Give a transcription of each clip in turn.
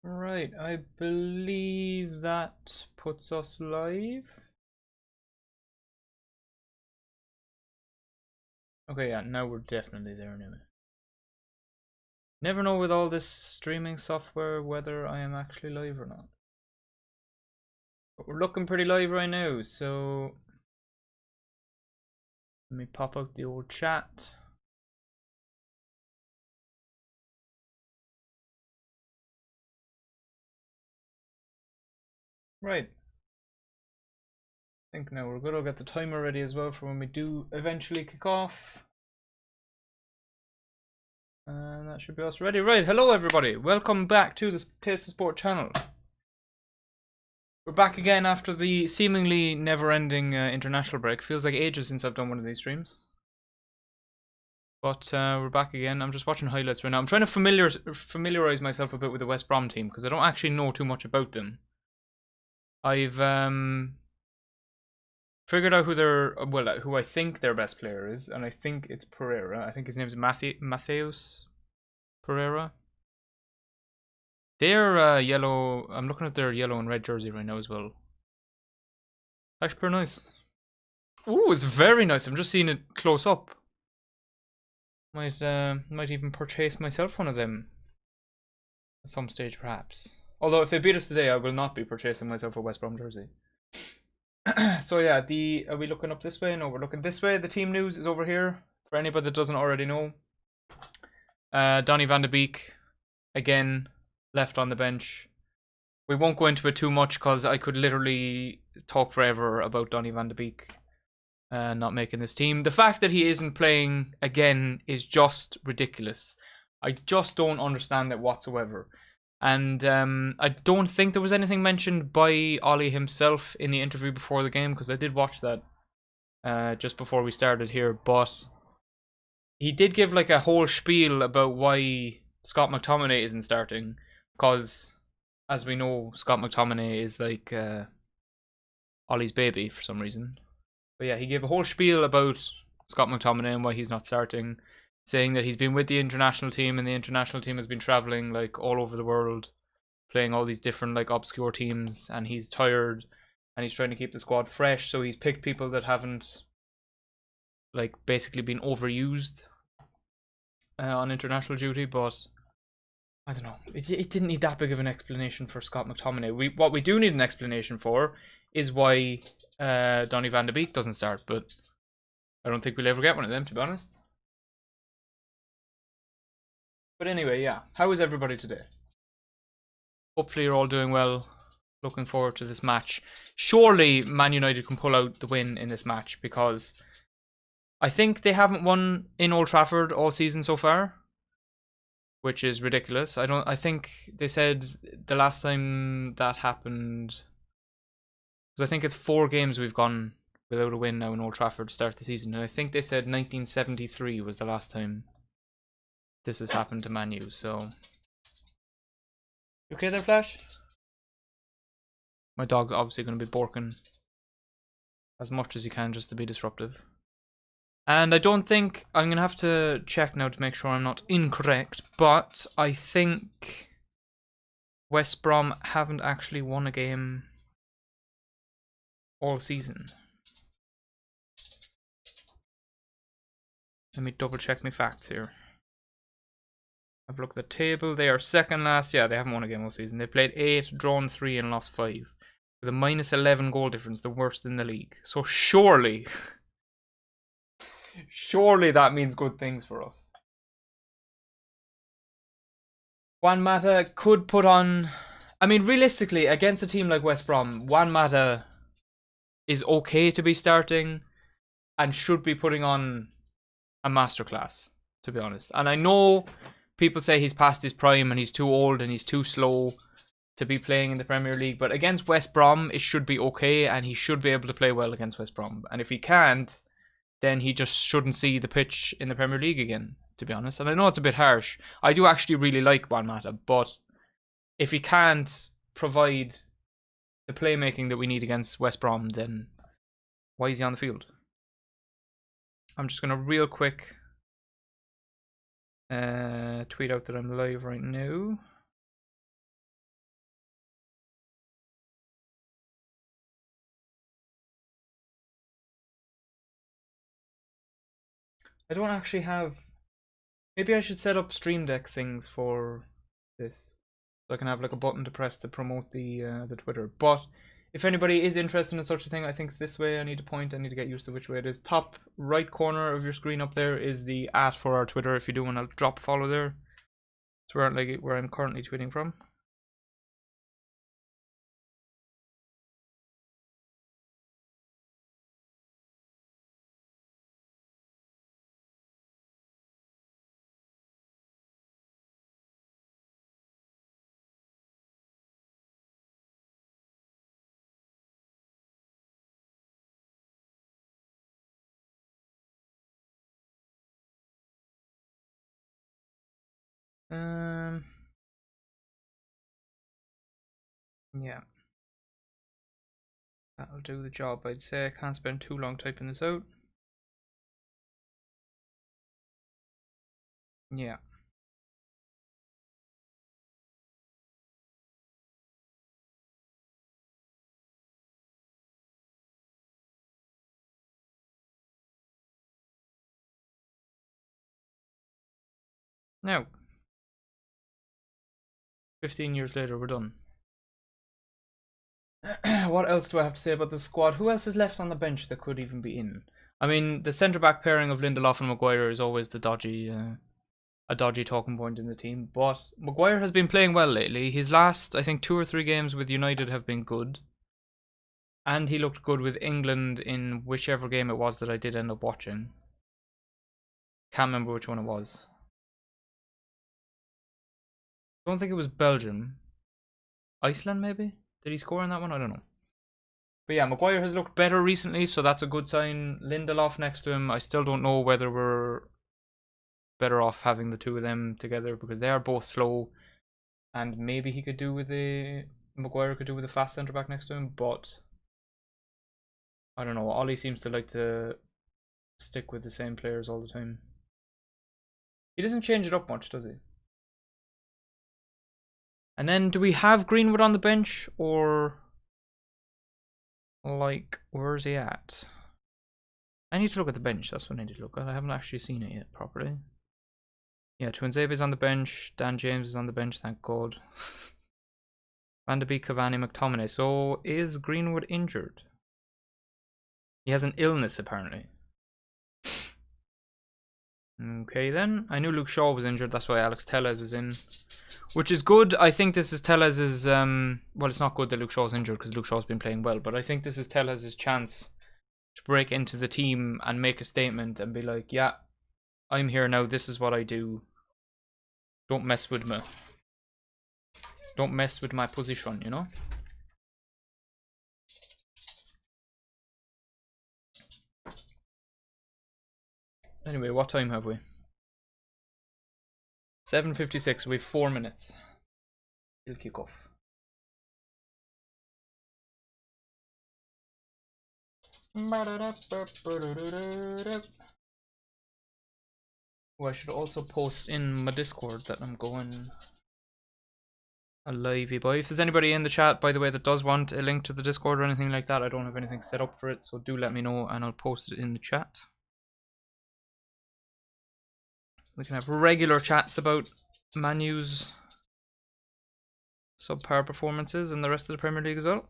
Right, I believe that puts us live. Okay, yeah, now we're definitely there anyway. Never know with all this streaming software whether I am actually live or not. But we're looking pretty live right now, so let me pop out the old chat. Right. I think now we're good. I'll get the timer ready as well for when we do eventually kick off. And that should be us ready. Right, hello everybody. Welcome back to the Taste of Sport channel. We're back again after the seemingly never-ending international break. Feels like ages since I've done one of these streams. But we're back again. I'm just watching highlights right now. I'm trying to familiarize myself a bit with the West Brom team because I don't actually know too much about them. I've figured out who I think their best player is, and I think it's Pereira. I think his name is Mateus Pereira. They're yellow. I'm looking at their yellow and red jersey right now as well. Actually, pretty nice. Ooh, it's very nice. I'm just seeing it close up. Might even purchase myself one of them at some stage, perhaps. Although if they beat us today, I will not be purchasing myself a West Brom jersey. So yeah, are we looking up this way? No, we're looking this way. The team news is over here. For anybody that doesn't already know, Donny van de Beek again left on the bench. We won't go into it too much because I could literally talk forever about Donny van de Beek not making this team. The fact that he isn't playing again is just ridiculous. I just don't understand it whatsoever. And I don't think there was anything mentioned by Ollie himself in the interview before the game, because I did watch that just before we started here. But he did give like a whole spiel about why Scott McTominay isn't starting, because as we know, Scott McTominay is like Ollie's baby for some reason. But yeah, he gave a whole spiel about Scott McTominay and why he's not starting, saying that he's been with the international team and the international team has been traveling like all over the world, playing all these different like obscure teams, and he's tired and he's trying to keep the squad fresh, so he's picked people that haven't like basically been overused on international duty. But I don't know, it didn't need that big of an explanation for Scott McTominay. What we do need an explanation for is why Donny van de Beek doesn't start, but I don't think we'll ever get one of them, to be honest. But anyway, yeah. How is everybody today? Hopefully you're all doing well. Looking forward to this match. Surely Man United can pull out the win in this match, because I think they haven't won in Old Trafford all season so far, which is ridiculous. I think they said the last time that happened, because I think it's 4 games we've gone without a win now in Old Trafford to start the season, and I think they said 1973 was the last time this has happened to Man U. So, you okay there, Flash? My dog's obviously going to be barking as much as he can just to be disruptive. And I don't think, I'm going to have to check now to make sure I'm not incorrect, but I think West Brom haven't actually won a game all season. Let me double check my facts here. I've looked at the table. They are second last. Yeah, they haven't won a game all season. They played 8, drawn 3 and lost 5. With a minus 11 goal difference, the worst in the league. So surely, surely that means good things for us. Juan Mata could put on... I mean, realistically, against a team like West Brom, Juan Mata is okay to be starting and should be putting on a masterclass, to be honest. And I know people say he's past his prime and he's too old and he's too slow to be playing in the Premier League, but against West Brom, it should be okay, and he should be able to play well against West Brom. And if he can't, then he just shouldn't see the pitch in the Premier League again, to be honest. And I know it's a bit harsh. I do actually really like Juan Mata, but if he can't provide the playmaking that we need against West Brom, then why is he on the field? I'm just going to real quick tweet out that I'm live right now. I don't actually have. Maybe I should set up Stream Deck things for this, so I can have like a button to press to promote the Twitter. But if anybody is interested in such a thing, I think it's this way. I need to point. I need to get used to which way it is. Top right corner of your screen up there is the @ for our Twitter. If you do want to drop follow there, it's where I'm currently tweeting from. Yeah, that'll do the job. I'd say I can't spend too long typing this out. Yeah. Now, 15 years later, we're done. What else do I have to say about the squad? Who else is left on the bench that could even be in? I mean, the centre-back pairing of Lindelof and Maguire is always the a dodgy talking point in the team. But Maguire has been playing well lately. His last, I think, 2 or 3 games with United have been good. And he looked good with England in whichever game it was that I did end up watching. Can't remember which one it was. Don't think it was Belgium. Iceland, maybe? Did he score in that one? I don't know. But yeah, Maguire has looked better recently, so that's a good sign. Lindelof next to him, I still don't know whether we're better off having the two of them together because they are both slow, and maybe he could do with Maguire could do with a fast centre back next to him, but I don't know. Ollie seems to like to stick with the same players all the time. He doesn't change it up much, does he? And then do we have Greenwood on the bench, or like where's he at? I need to look at the bench. That's what I need to look at. I haven't actually seen it yet properly. Yeah, Twinzabe's on the bench. Dan James is on the bench, thank God. Van de Beek, Cavani, McTominay. So is Greenwood injured? He has an illness apparently. Okay then. I knew Luke Shaw was injured, that's why Alex Tellez is in. Which is good. I think this is Tellez's well, it's not good that Luke Shaw's injured because Luke Shaw's been playing well, but I think this is Tellez's chance to break into the team and make a statement and be like, yeah, I'm here now, this is what I do. Don't mess with me. Don't mess with my position, you know? Anyway, what time have we? 7:56, we have 4 minutes. He'll kick off. Oh, I should also post in my Discord that I'm going a livey boy. If there's anybody in the chat, by the way, that does want a link to the Discord or anything like that, I don't have anything set up for it, so do let me know and I'll post it in the chat. We can have regular chats about Man U's subpar performances and the rest of the Premier League as well.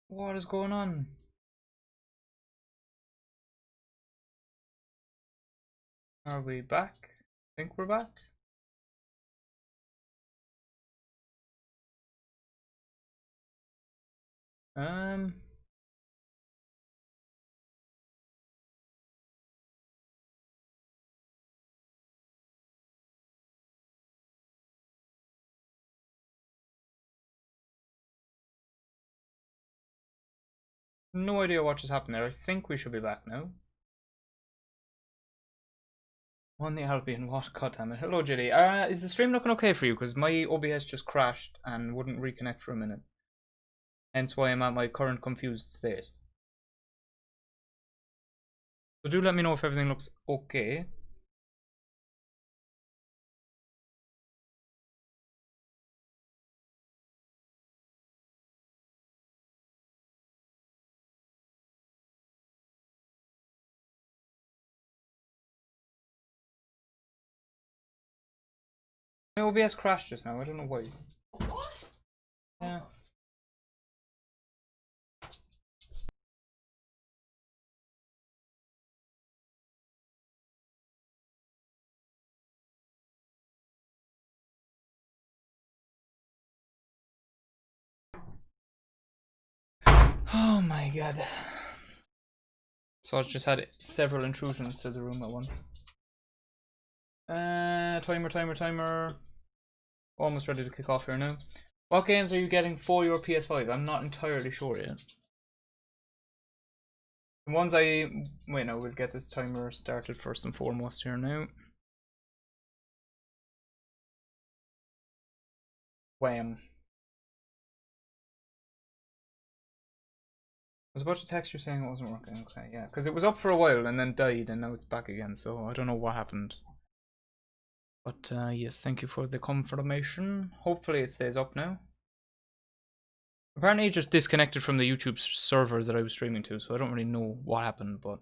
What is going on? Are we back? I think we're back. No idea what just happened there. I think we should be back now. On the Albion, what? God damn it. Hello, Jilly. Is the stream looking okay for you? Because my OBS just crashed and wouldn't reconnect for a minute. Hence why I'm at my current confused state. So do let me know if everything looks okay. My OBS crashed just now, I don't know why. What? Yeah. Oh my god. So I've just had several intrusions to the room at once. Timer. Almost ready to kick off here now. What games are you getting for your PS5? I'm not entirely sure yet. The ones wait, no, we'll get this timer started first and foremost here now. Wham. I was about to text you saying it wasn't working. Okay, yeah, because it was up for a while and then died and now it's back again, so I don't know what happened. But yes, thank you for the confirmation. Hopefully it stays up now. Apparently it just disconnected from the YouTube server that I was streaming to, so I don't really know what happened, but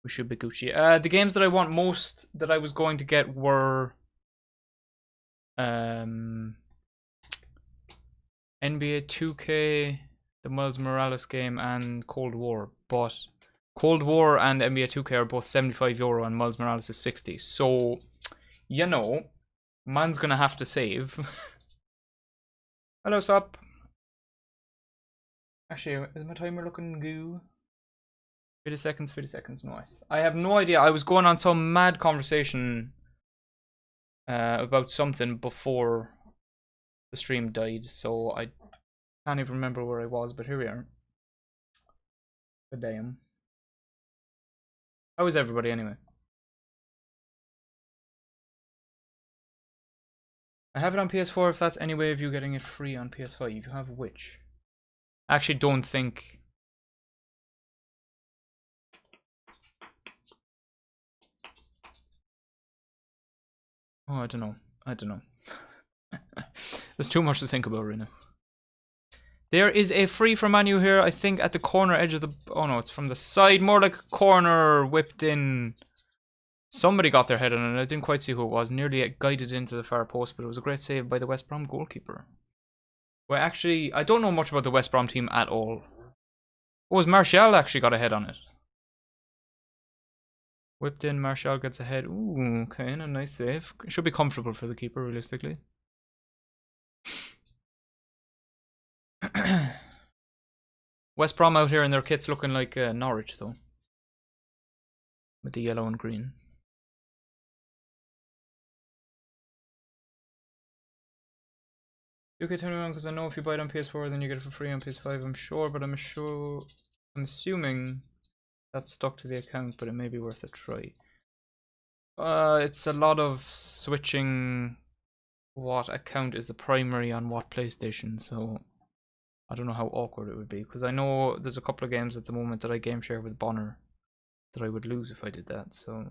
we should be Gucci. The games that I want most that I was going to get were NBA 2K, the Miles Morales game, and Cold War. But Cold War and NBA 2K are both €75 and Miles Morales is 60. So, you know, man's gonna have to save. Hello, sup? Actually, is my timer looking goo? 50 seconds, nice. I have no idea. I was going on some mad conversation about something before the stream died, so I can't even remember where I was, but here we are. Good damn. How is everybody anyway? I have it on PS4 if that's any way of you getting it free on PS5. You have which? I actually don't think... Oh, I don't know. There's too much to think about right now. There is a free for menu here, I think, at the corner edge of the... Oh no, it's from the side. More like a corner whipped in. Somebody got their head on it. I didn't quite see who it was. Nearly guided into the far post, but it was a great save by the West Brom goalkeeper. Well, actually, I don't know much about the West Brom team at all. Oh, was Martial actually got a head on it? Whipped in, Martial gets a head. Ooh, okay, and a nice save. Should be comfortable for the keeper, realistically. West Brom out here in their kits looking like Norwich, though. With the yellow and green. UK 21, because I know if you buy it on PS4 then you get it for free on PS5, I'm sure, but I'm assuming that's stuck to the account, but it may be worth a try. It's a lot of switching what account is the primary on what PlayStation, so I don't know how awkward it would be, because I know there's a couple of games at the moment that I game share with Bonner that I would lose if I did that, so,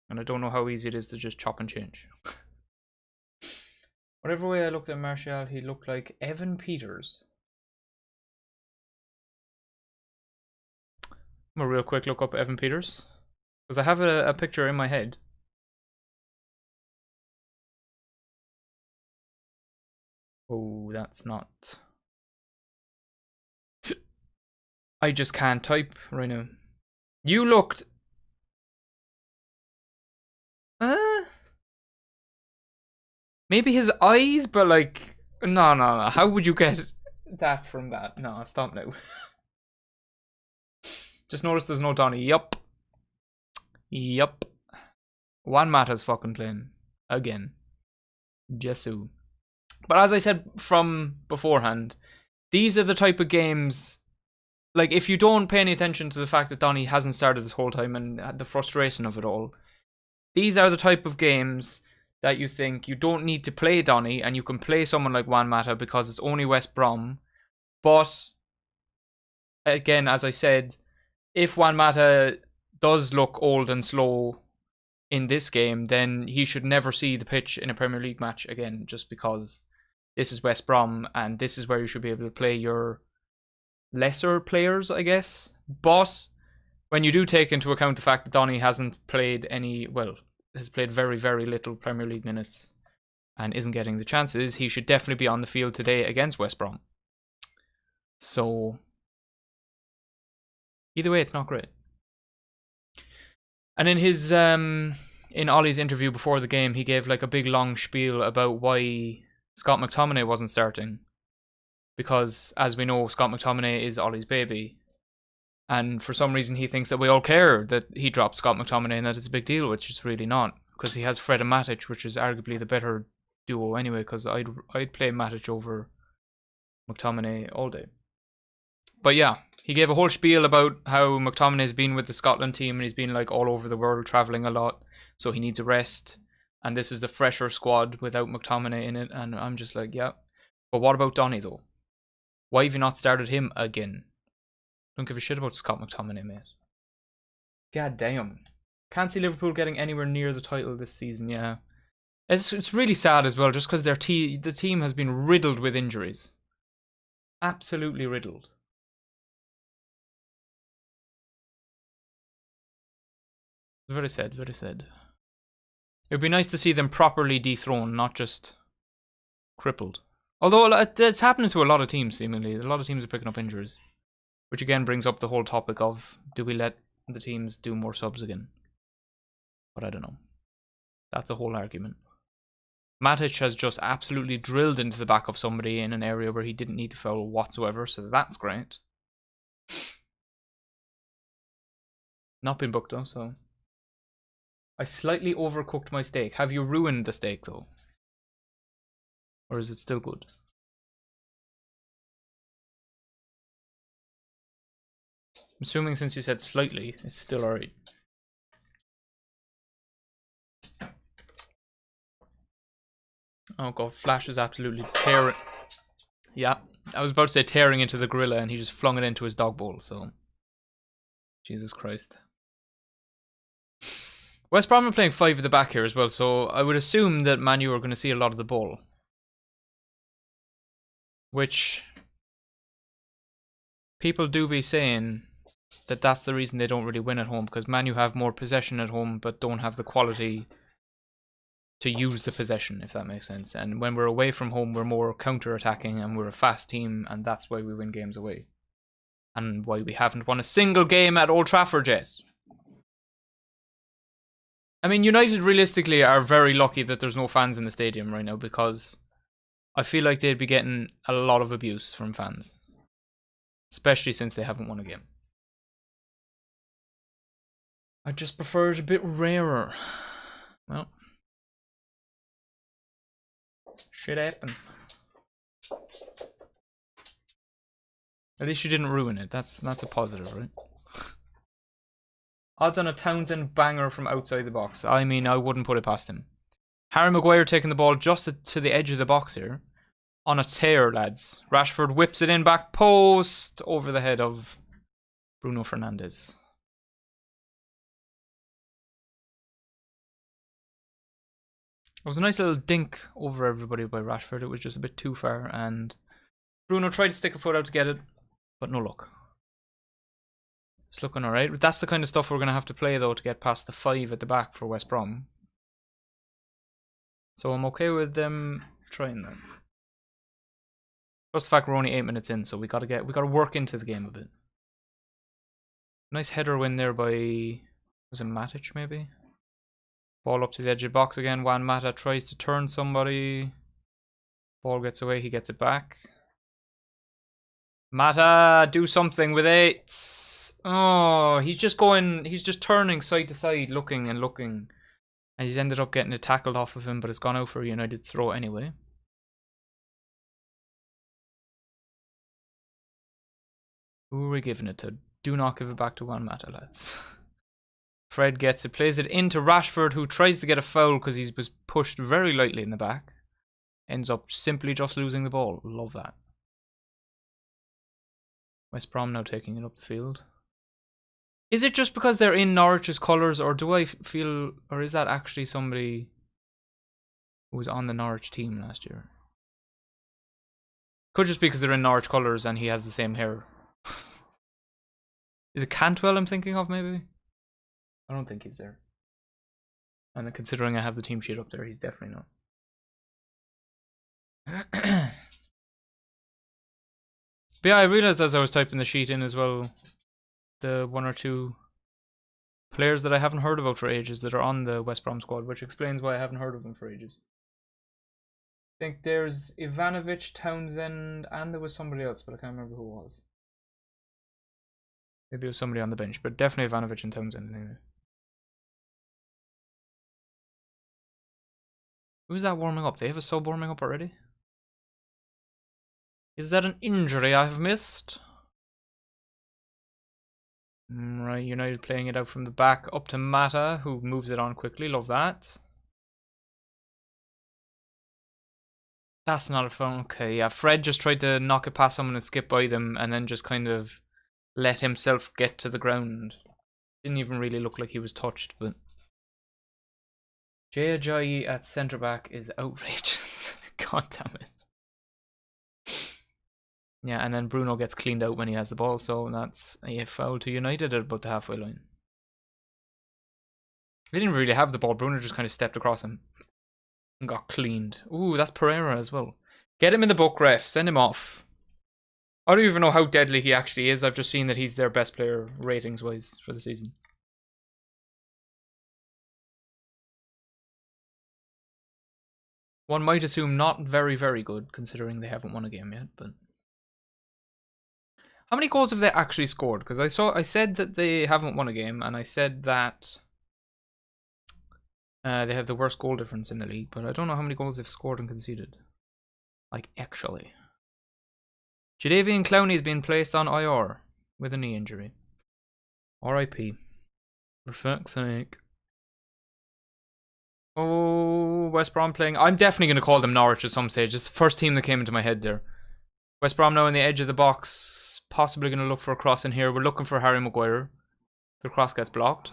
and I don't know how easy it is to just chop and change. Whatever way I looked at Martial, he looked like Evan Peters. I'm gonna real quick look up Evan Peters, because I have a picture in my head. Oh, that's not... I just can't type right now. You looked... Maybe his eyes, but like... No. How would you get that from that? No, stop now. Just notice there's no Donny. Yup. Juan Mata's fucking playing. Again. Jesu. But as I said from beforehand, these are the type of games... Like, if you don't pay any attention to the fact that Donny hasn't started this whole time and the frustration of it all, these are the type of games that you think you don't need to play Donny and you can play someone like Juan Mata because it's only West Brom. But again, as I said, if Juan Mata does look old and slow in this game, then he should never see the pitch in a Premier League match again, just because this is West Brom and this is where you should be able to play your lesser players, I guess. But when you do take into account the fact that Donny hasn't played has played very, very little Premier League minutes and isn't getting the chances, he should definitely be on the field today against West Brom. So either way, it's not great. And in his in Ollie's interview before the game, he gave like a big long spiel about why Scott McTominay wasn't starting. Because, as we know, Scott McTominay is Ollie's baby. And for some reason he thinks that we all care that he dropped Scott McTominay and that it's a big deal, which is really not. Because he has Fred and Matic, which is arguably the better duo anyway, because I'd play Matic over McTominay all day. But yeah, he gave a whole spiel about how McTominay's been with the Scotland team and he's been like all over the world travelling a lot, so he needs a rest. And this is the fresher squad without McTominay in it. And I'm just like, yeah. But what about Donny though? Why have you not started him again? Don't give a shit about Scott McTominay, mate. God damn. Can't see Liverpool getting anywhere near the title this season, yeah. It's really sad as well, just because the team has been riddled with injuries. Absolutely riddled. Very sad, very sad. It would be nice to see them properly dethroned, not just crippled. Although it's happening to a lot of teams, seemingly. A lot of teams are picking up injuries. Which again brings up the whole topic of, do we let the teams do more subs again? But I don't know. That's a whole argument. Matic has just absolutely drilled into the back of somebody in an area where he didn't need to foul whatsoever, so that's great. Not been booked though, so... I slightly overcooked my steak. Have you ruined the steak though? Or is it still good? I'm assuming since you said slightly, it's still alright. Oh god, Flash is absolutely tearing... Yeah, I was about to say tearing into the gorilla and he just flung it into his dog bowl, so... Jesus Christ. West Brom are playing 5 at the back here as well, so I would assume that Man U are going to see a lot of the ball. Which... people do be saying that that's the reason they don't really win at home, because Man U have more possession at home but don't have the quality to use the possession, if that makes sense. And when we're away from home, we're more counter-attacking and we're a fast team, and that's why we win games away. And why we haven't won a single game at Old Trafford yet. I mean, United realistically are very lucky that there's no fans in the stadium right now, because I feel like they'd be getting a lot of abuse from fans. Especially since they haven't won a game. I just prefer it a bit rarer. Well. Shit happens. At least you didn't ruin it. That's a positive, right? Odds on a Townsend banger from outside the box. I mean, I wouldn't put it past him. Harry Maguire taking the ball just to the edge of the box here. On a tear, lads. Rashford whips it in back post over the head of Bruno Fernandes. It was a nice little dink over everybody by Rashford. It was just a bit too far, and Bruno tried to stick a foot out to get it, but no luck. It's looking alright. That's the kind of stuff we're going to have to play, though, to get past the 5 at the back for West Brom. So I'm okay with them trying that. Plus the fact we're only 8 minutes in, so we gotta work into the game a bit. Nice header win there by, was it Matic maybe? Ball up to the edge of the box again. Juan Mata tries to turn somebody. Ball gets away, he gets it back. Mata, do something with it. Oh, he's just turning side to side, looking and looking. And he's ended up getting it tackled off of him, but it's gone out for a United throw anyway. Who are we giving it to? Do not give it back to Juan Mata, lads. Fred gets it, plays it into Rashford, who tries to get a foul because he was pushed very lightly in the back. Ends up simply just losing the ball. Love that. West Brom now taking it up the field. Is it just because they're in Norwich's colours, or do I feel, or is that actually somebody who was on the Norwich team last year? Could just be because they're in Norwich colours and he has the same hair. Is it Cantwell I'm thinking of, maybe? I don't think he's there. And considering I have the team sheet up there, he's definitely not. But yeah, I realised as I was typing the sheet in as well, the 1 or 2 players that I haven't heard about for ages that are on the West Brom squad, which explains why I haven't heard of them for ages. I think there's Ivanovic, Townsend, and there was somebody else, but I can't remember who it was. Maybe it was somebody on the bench, but definitely Ivanovic and Townsend anyway. Who's that warming up? They have a sub warming up already? Is that an injury I have missed? Right, United playing it out from the back up to Mata, who moves it on quickly. Love that. That's not a phone. Okay, yeah. Fred just tried to knock it past someone and skip by them, and then just kind of let himself get to the ground. Didn't even really look like he was touched, but Jay Ajayi at centre back is outrageous. God damn it. Yeah, and then Bruno gets cleaned out when he has the ball, so that's a foul to United at about the halfway line. They didn't really have the ball. Bruno just kind of stepped across him and got cleaned. Ooh, that's Pereira as well. Get him in the book, ref. Send him off. I don't even know how deadly he actually is. I've just seen that he's their best player ratings-wise for the season. One might assume not very, very good, considering they haven't won a game yet, but... How many goals have they actually scored? Because I said that they haven't won a game, and I said that they have the worst goal difference in the league, but I don't know how many goals they've scored and conceded. Like, actually. Jadavian Clowney has been placed on IR with a knee injury. RIP. For fuck's sake. Oh, West Brom playing. I'm definitely going to call them Norwich at some stage. It's the first team that came into my head there. West Brom now on the edge of the box. Possibly going to look for a cross in here. We're looking for Harry Maguire. The cross gets blocked.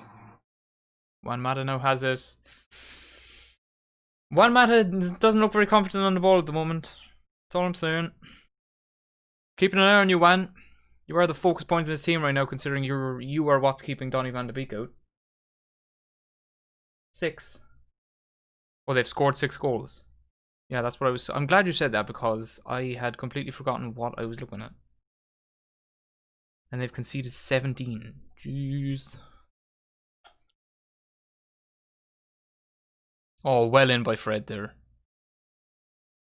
Juan Mata now has it. Juan Mata doesn't look very confident on the ball at the moment. That's all I'm saying. Keeping an eye on you, Juan. You are the focus point of this team right now, considering you are what's keeping Donny van de Beek out. 6. Oh, they've scored 6 goals. Yeah, that's what I was... I'm glad you said that, because I had completely forgotten what I was looking at. And they've conceded 17. Jeez. Oh, well in by Fred there.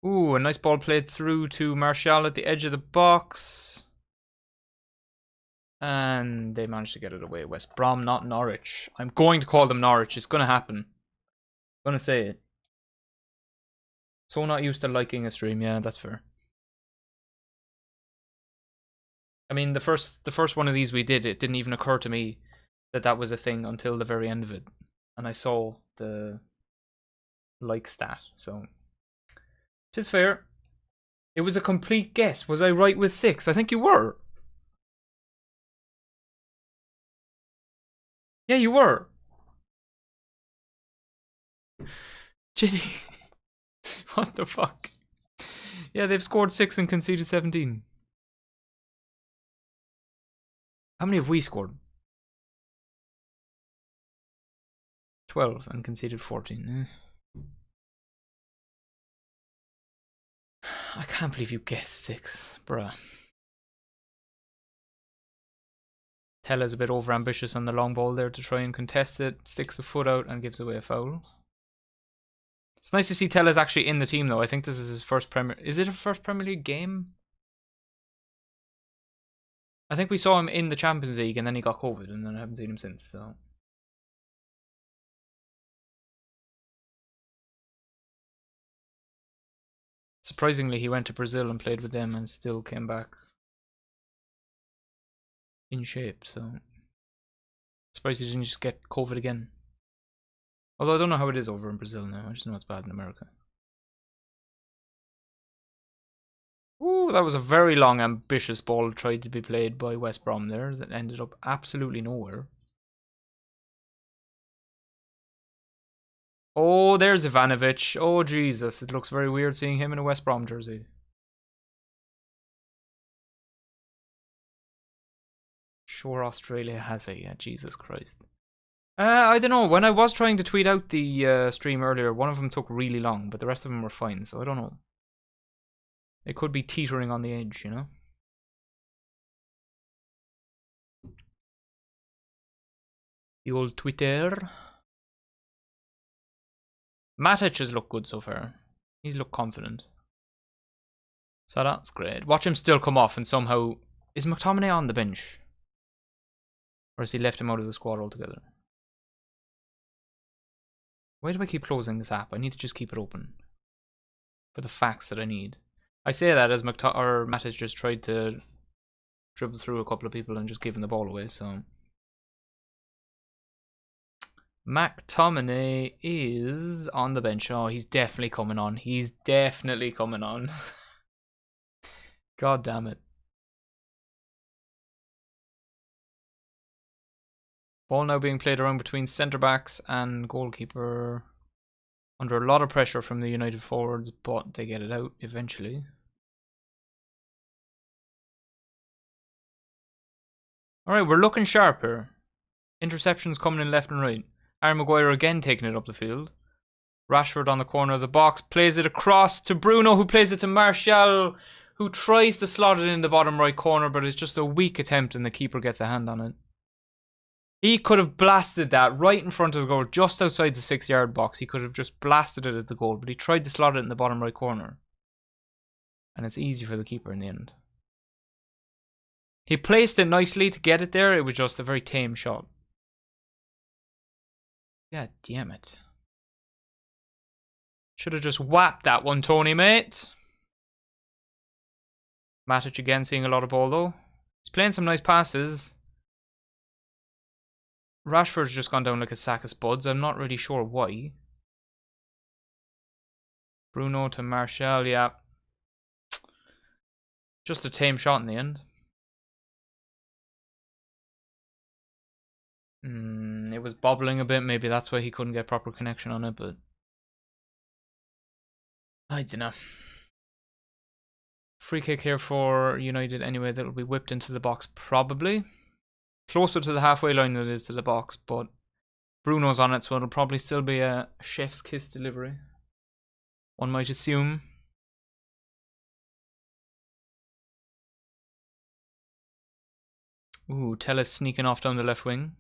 Ooh, a nice ball played through to Martial at the edge of the box. And they managed to get it away. West Brom, not Norwich. I'm going to call them Norwich. It's going to happen. I'm going to say it. So not used to liking a stream. Yeah, that's fair. I mean, the first one of these we did, it didn't even occur to me that that was a thing until the very end of it. And I saw the like stat, so... Tis fair. It was a complete guess. Was I right with 6? I think you were. Yeah, you were. Jitty. What the fuck? Yeah, they've scored 6 and conceded 17. How many have we scored? 12 and conceded 14. I can't believe you guessed 6, bruh. Tella's a bit overambitious on the long ball there to try and contest it. Sticks a foot out and gives away a foul. It's nice to see Tella's actually in the team though. I think this is his first Premier... Is it a first Premier League game? I think we saw him in the Champions League and then he got COVID and then I haven't seen him since, so... Surprisingly, he went to Brazil and played with them and still came back in shape, so... Surprised he didn't just get COVID again. Although I don't know how it is over in Brazil now, I just know it's bad in America. Ooh, that was a very long, ambitious ball tried to be played by West Brom there that ended up absolutely nowhere. Oh, there's Ivanovic. Oh, Jesus. It looks very weird seeing him in a West Brom jersey. Sure, Australia has it. Yeah, Jesus Christ. I don't know. When I was trying to tweet out the stream earlier, one of them took really long, but the rest of them were fine, so I don't know. It could be teetering on the edge, you know? The old Twitter. Matic has looked good so far. He's looked confident. So that's great. Watch him still come off and somehow... Is McTominay on the bench? Or has he left him out of the squad altogether? Why do I keep closing this app? I need to just keep it open. For the facts that I need. I say that as Matic just tried to dribble through a couple of people and just give him the ball away, so... McTominay is on the bench. Oh, he's definitely coming on. He's definitely coming on. God damn it. Ball now being played around between centre-backs and goalkeeper. Under a lot of pressure from the United forwards, but they get it out eventually. Alright, we're looking sharp here. Interceptions coming in left and right. Harry Maguire again taking it up the field. Rashford on the corner of the box. Plays it across to Bruno, who plays it to Martial, who tries to slot it in the bottom right corner, but it's just a weak attempt and the keeper gets a hand on it. He could have blasted that right in front of the goal, just outside the 6-yard box. He could have just blasted it at the goal, but he tried to slot it in the bottom right corner. And it's easy for the keeper in the end. He placed it nicely to get it there. It was just a very tame shot. God damn it. Should have just whapped that one, Tony, mate. Matic again seeing a lot of ball, though. He's playing some nice passes. Rashford's just gone down like a sack of spuds. I'm not really sure why. Bruno to Martial, yeah. Just a tame shot in the end. It was bobbling a bit. Maybe that's why he couldn't get proper connection on it, but... I don't know. Free kick here for United anyway. That'll be whipped into the box probably. Closer to the halfway line than it is to the box, but Bruno's on it, so it'll probably still be a chef's kiss delivery. One might assume. Ooh, Tellez sneaking off down the left wing.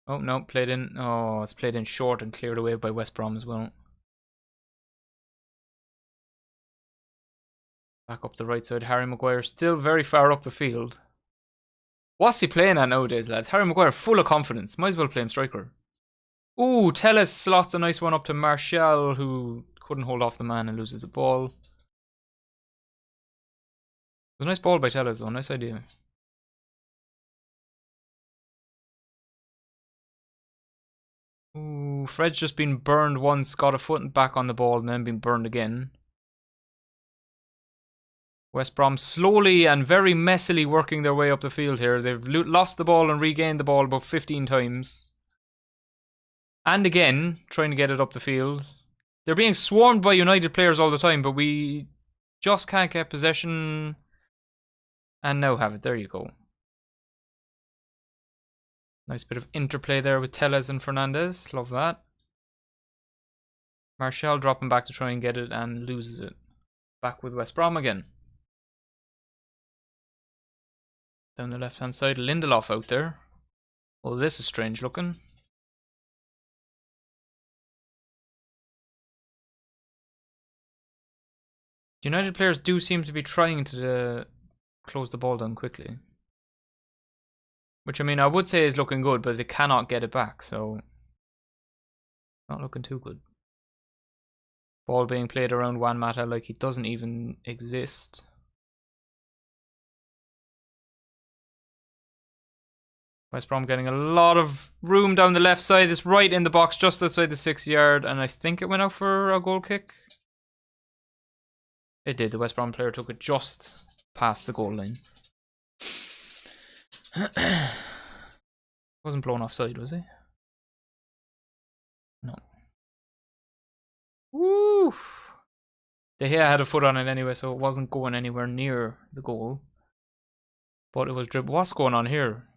Oh, no, played in. Oh, it's played in short and cleared away by West Brom as well. Back up the right side. Harry Maguire still very far up the field. What's he playing at nowadays, lads? Harry Maguire full of confidence. Might as well play him striker. Ooh, Tellez slots a nice one up to Martial, who couldn't hold off the man and loses the ball. It was a nice ball by Tellez though. Nice idea. Ooh, Fred's just been burned once, got a foot back on the ball and then been burned again. West Brom slowly and very messily working their way up the field here. They've lost the ball and regained the ball about 15 times. And again, trying to get it up the field. They're being swarmed by United players all the time, but we just can't get possession. And now have it. There you go. Nice bit of interplay there with Tellez and Fernandez. Love that. Martial dropping back to try and get it and loses it. Back with West Brom again. Down the left hand side, Lindelof out there. Well, this is strange looking. United players do seem to be trying to close the ball down quickly. Which, I mean, I would say is looking good, but they cannot get it back, so... Not looking too good. Ball being played around Juan Mata like he doesn't even exist. West Brom getting a lot of room down the left side. It's right in the box, just outside the 6-yard, and I think it went out for a goal kick. It did. The West Brom player took it just past the goal line. Wasn't blown offside, was he? No. Woo! De Gea had a foot on it anyway, so it wasn't going anywhere near the goal. But it was dribbled. What's going on here?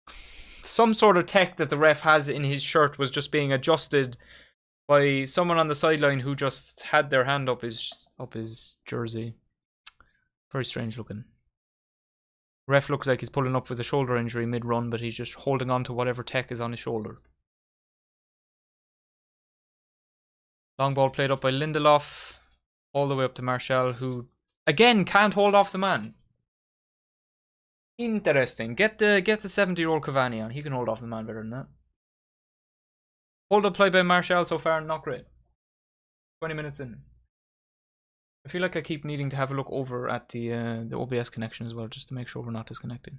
Some sort of tech that the ref has in his shirt was just being adjusted by someone on the sideline who just had their hand up his jersey. Very strange looking. Ref looks like he's pulling up with a shoulder injury mid-run, but he's just holding on to whatever tech is on his shoulder. Long ball played up by Lindelof, all the way up to Martial, who again can't hold off the man. Interesting. Get the 70-year-old Cavani on. He can hold off the man better than that. Hold up play by Martial so far, not great. 20 minutes in. I feel like I keep needing to have a look over at the OBS connection as well, just to make sure we're not disconnecting.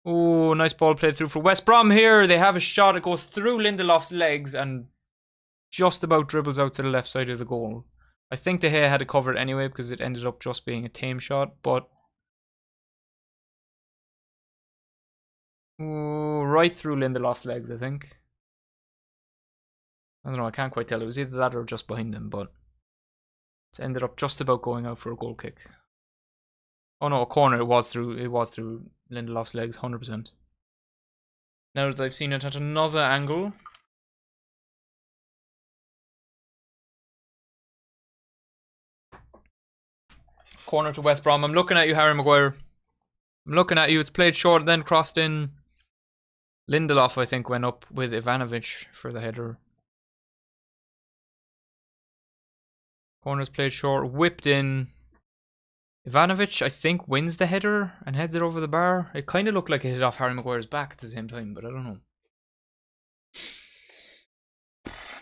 Oh, nice ball played through for West Brom here. They have a shot. It goes through Lindelof's legs and just about dribbles out to the left side of the goal. I think De Gea had it covered anyway because it ended up just being a tame shot, but right through Lindelof's legs, I think. I don't know, I can't quite tell. It was either that or just behind him, but it's ended up just about going out for a goal kick. Oh no, a corner. It was through Lindelof's legs, 100%. Now that I've seen it at another angle. Corner to West Brom. I'm looking at you, Harry Maguire. I'm looking at you. It's played short, then crossed in. Lindelof, I think, went up with Ivanovic for the header. Corner's played short, whipped in. Ivanovic, I think, wins the header and heads it over the bar. It kind of looked like it hit off Harry Maguire's back at the same time, but I don't know.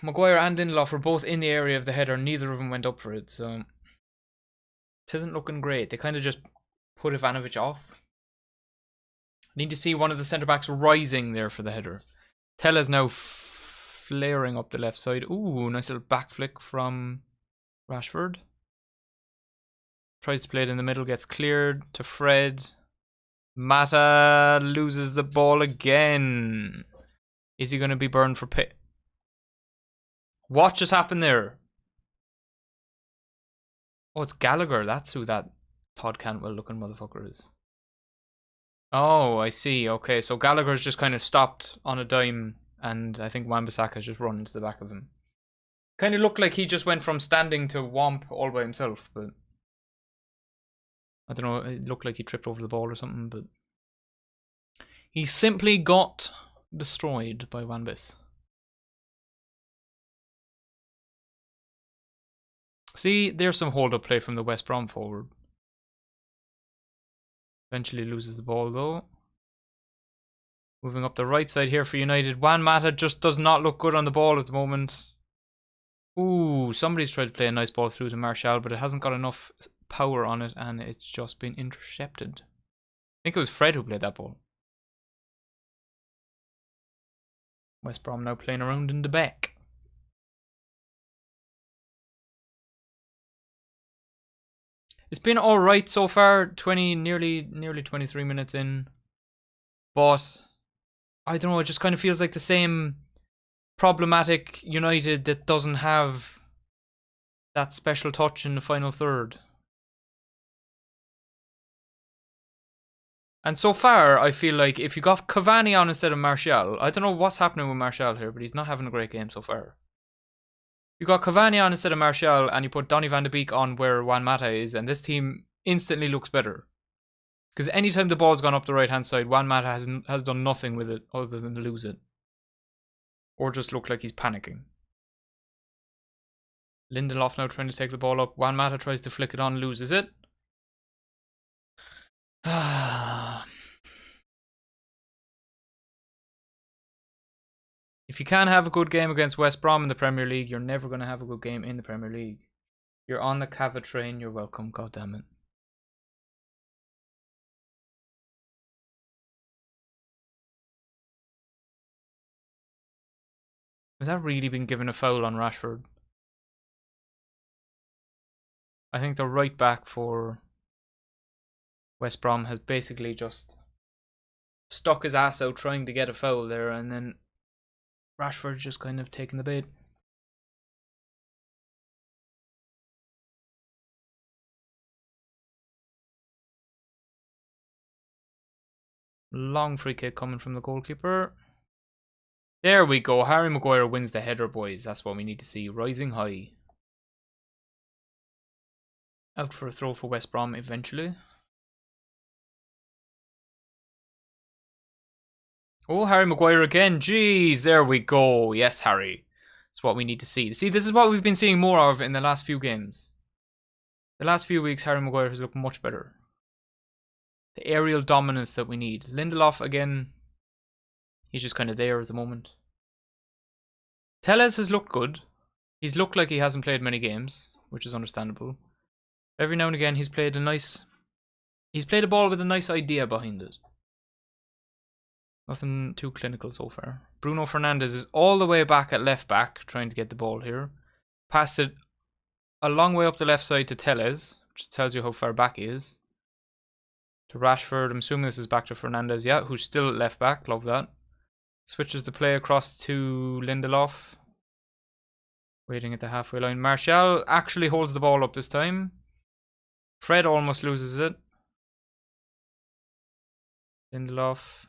Maguire and Lindelof were both in the area of the header. Neither of them went up for it, so it isn't looking great. They kind of just put Ivanovic off. Need to see one of the centre-backs rising there for the header. Tella's now flaring up the left side. Ooh, nice little back flick from Rashford. Tries to play it in the middle, gets cleared to Fred. Mata loses the ball again. Is he going to be burned for pit? What just happened there? Oh, it's Gallagher. That's who that Todd Cantwell looking motherfucker is. Oh, I see. Okay, so Gallagher's just kind of stopped on a dime, and I think Wan-Bissaka's just run into the back of him. Kind of looked like he just went from standing to womp all by himself, but I don't know, it looked like he tripped over the ball or something, but he simply got destroyed by Wan-Bis. See, there's some hold-up play from the West Brom forward. Eventually loses the ball though. Moving up the right side here for United. Juan Mata just does not look good on the ball at the moment. Ooh, somebody's tried to play a nice ball through to Martial, but it hasn't got enough power on it and it's just been intercepted. I think it was Fred who played that ball. West Brom now playing around in the back. It's been alright so far, nearly 23 minutes in. But I don't know, it just kind of feels like the same problematic United that doesn't have that special touch in the final third. And so far, I feel like if you got Cavani on instead of Martial, I don't know what's happening with Martial here, but he's not having a great game so far. You got Cavani on instead of Martial, and you put Donny van de Beek on where Juan Mata is, and this team instantly looks better. Because anytime the ball's gone up the right-hand side, Juan Mata has done nothing with it other than lose it. Or just look like he's panicking. Lindelof now trying to take the ball up. Juan Mata tries to flick it on, loses it. If you can't have a good game against West Brom in the Premier League, you're never going to have a good game in the Premier League. You're on the Cava train, you're welcome, goddammit. Has that really been given a foul on Rashford? I think the right back for West Brom has basically just stuck his ass out trying to get a foul there, and then Rashford's just kind of taking the bait. Long free kick coming from the goalkeeper. There we go. Harry Maguire wins the header, boys. That's what we need to see. Rising high. Out for a throw for West Brom eventually. Oh, Harry Maguire again. Jeez, there we go. Yes, Harry. That's what we need to see. See, this is what we've been seeing more of in the last few games. The last few weeks, Harry Maguire has looked much better. The aerial dominance that we need. Lindelof again. He's just kind of there at the moment. Telles has looked good. He's looked like he hasn't played many games, which is understandable. Every now and again, he's played a ball with a nice idea behind it. Nothing too clinical so far. Bruno Fernandes is all the way back at left back, trying to get the ball here. Passed it a long way up the left side to Telles, which tells you how far back he is. To Rashford. I'm assuming this is back to Fernandes, yeah, who's still at left back. Love that. Switches the play across to Lindelof. Waiting at the halfway line. Martial actually holds the ball up this time. Fred almost loses it. Lindelof.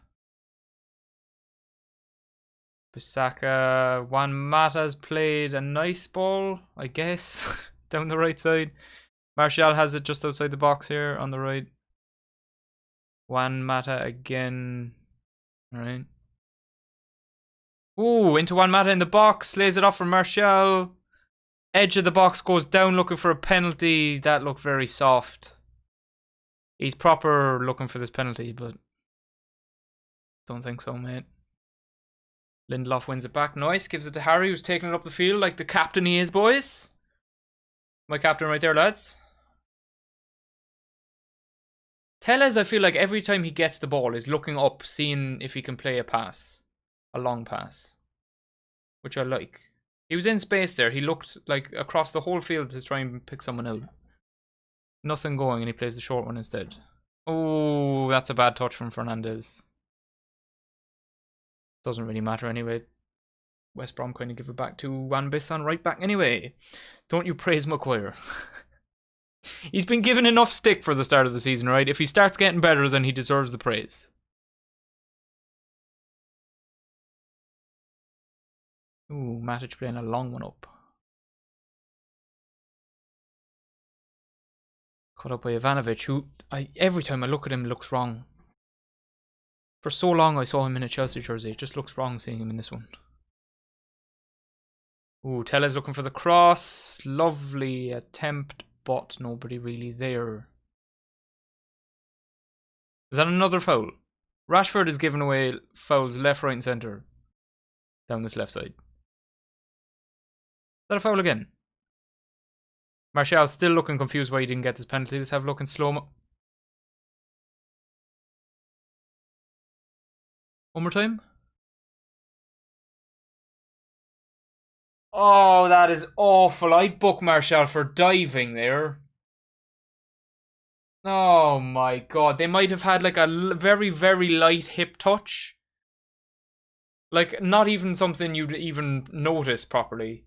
Bissaka. Juan Mata's played a nice ball, I guess, down the right side. Martial has it just outside the box here on the right. Juan Mata again. Alright. Ooh, into Juan Mata in the box. Lays it off for Martial. Edge of the box goes down looking for a penalty. That looked very soft. He's proper looking for this penalty, but don't think so, mate. Lindelof wins it back. Nice. Gives it to Harry, who's taking it up the field like the captain he is, boys. My captain right there, lads. Telles, I feel like every time he gets the ball is looking up, seeing if he can play a pass. A long pass. Which I like. He was in space there. He looked like across the whole field to try and pick someone out. Nothing going, and he plays the short one instead. Oh, that's a bad touch from Fernandes. Doesn't really matter anyway. West Brom kind of give it back to Wan-Bissaka right back anyway. Don't you praise Maguire. He's been given enough stick for the start of the season, right? If he starts getting better, then he deserves the praise. Ooh, Matic playing a long one up. Caught up by Ivanovic, who every time I look at him looks wrong. For so long I saw him in a Chelsea jersey. It just looks wrong seeing him in this one. Ooh, Telles looking for the cross. Lovely attempt, but nobody really there. Is that another foul? Rashford is giving away fouls left, right and centre. Down this left side. Is that a foul again? Martial still looking confused why he didn't get this penalty. Let's have a look in slow-mo. One more time. Oh, that is awful. I'd book Martial for diving there. Oh my god. They might have had like a very, very light hip touch. Like, not even something you'd even notice properly.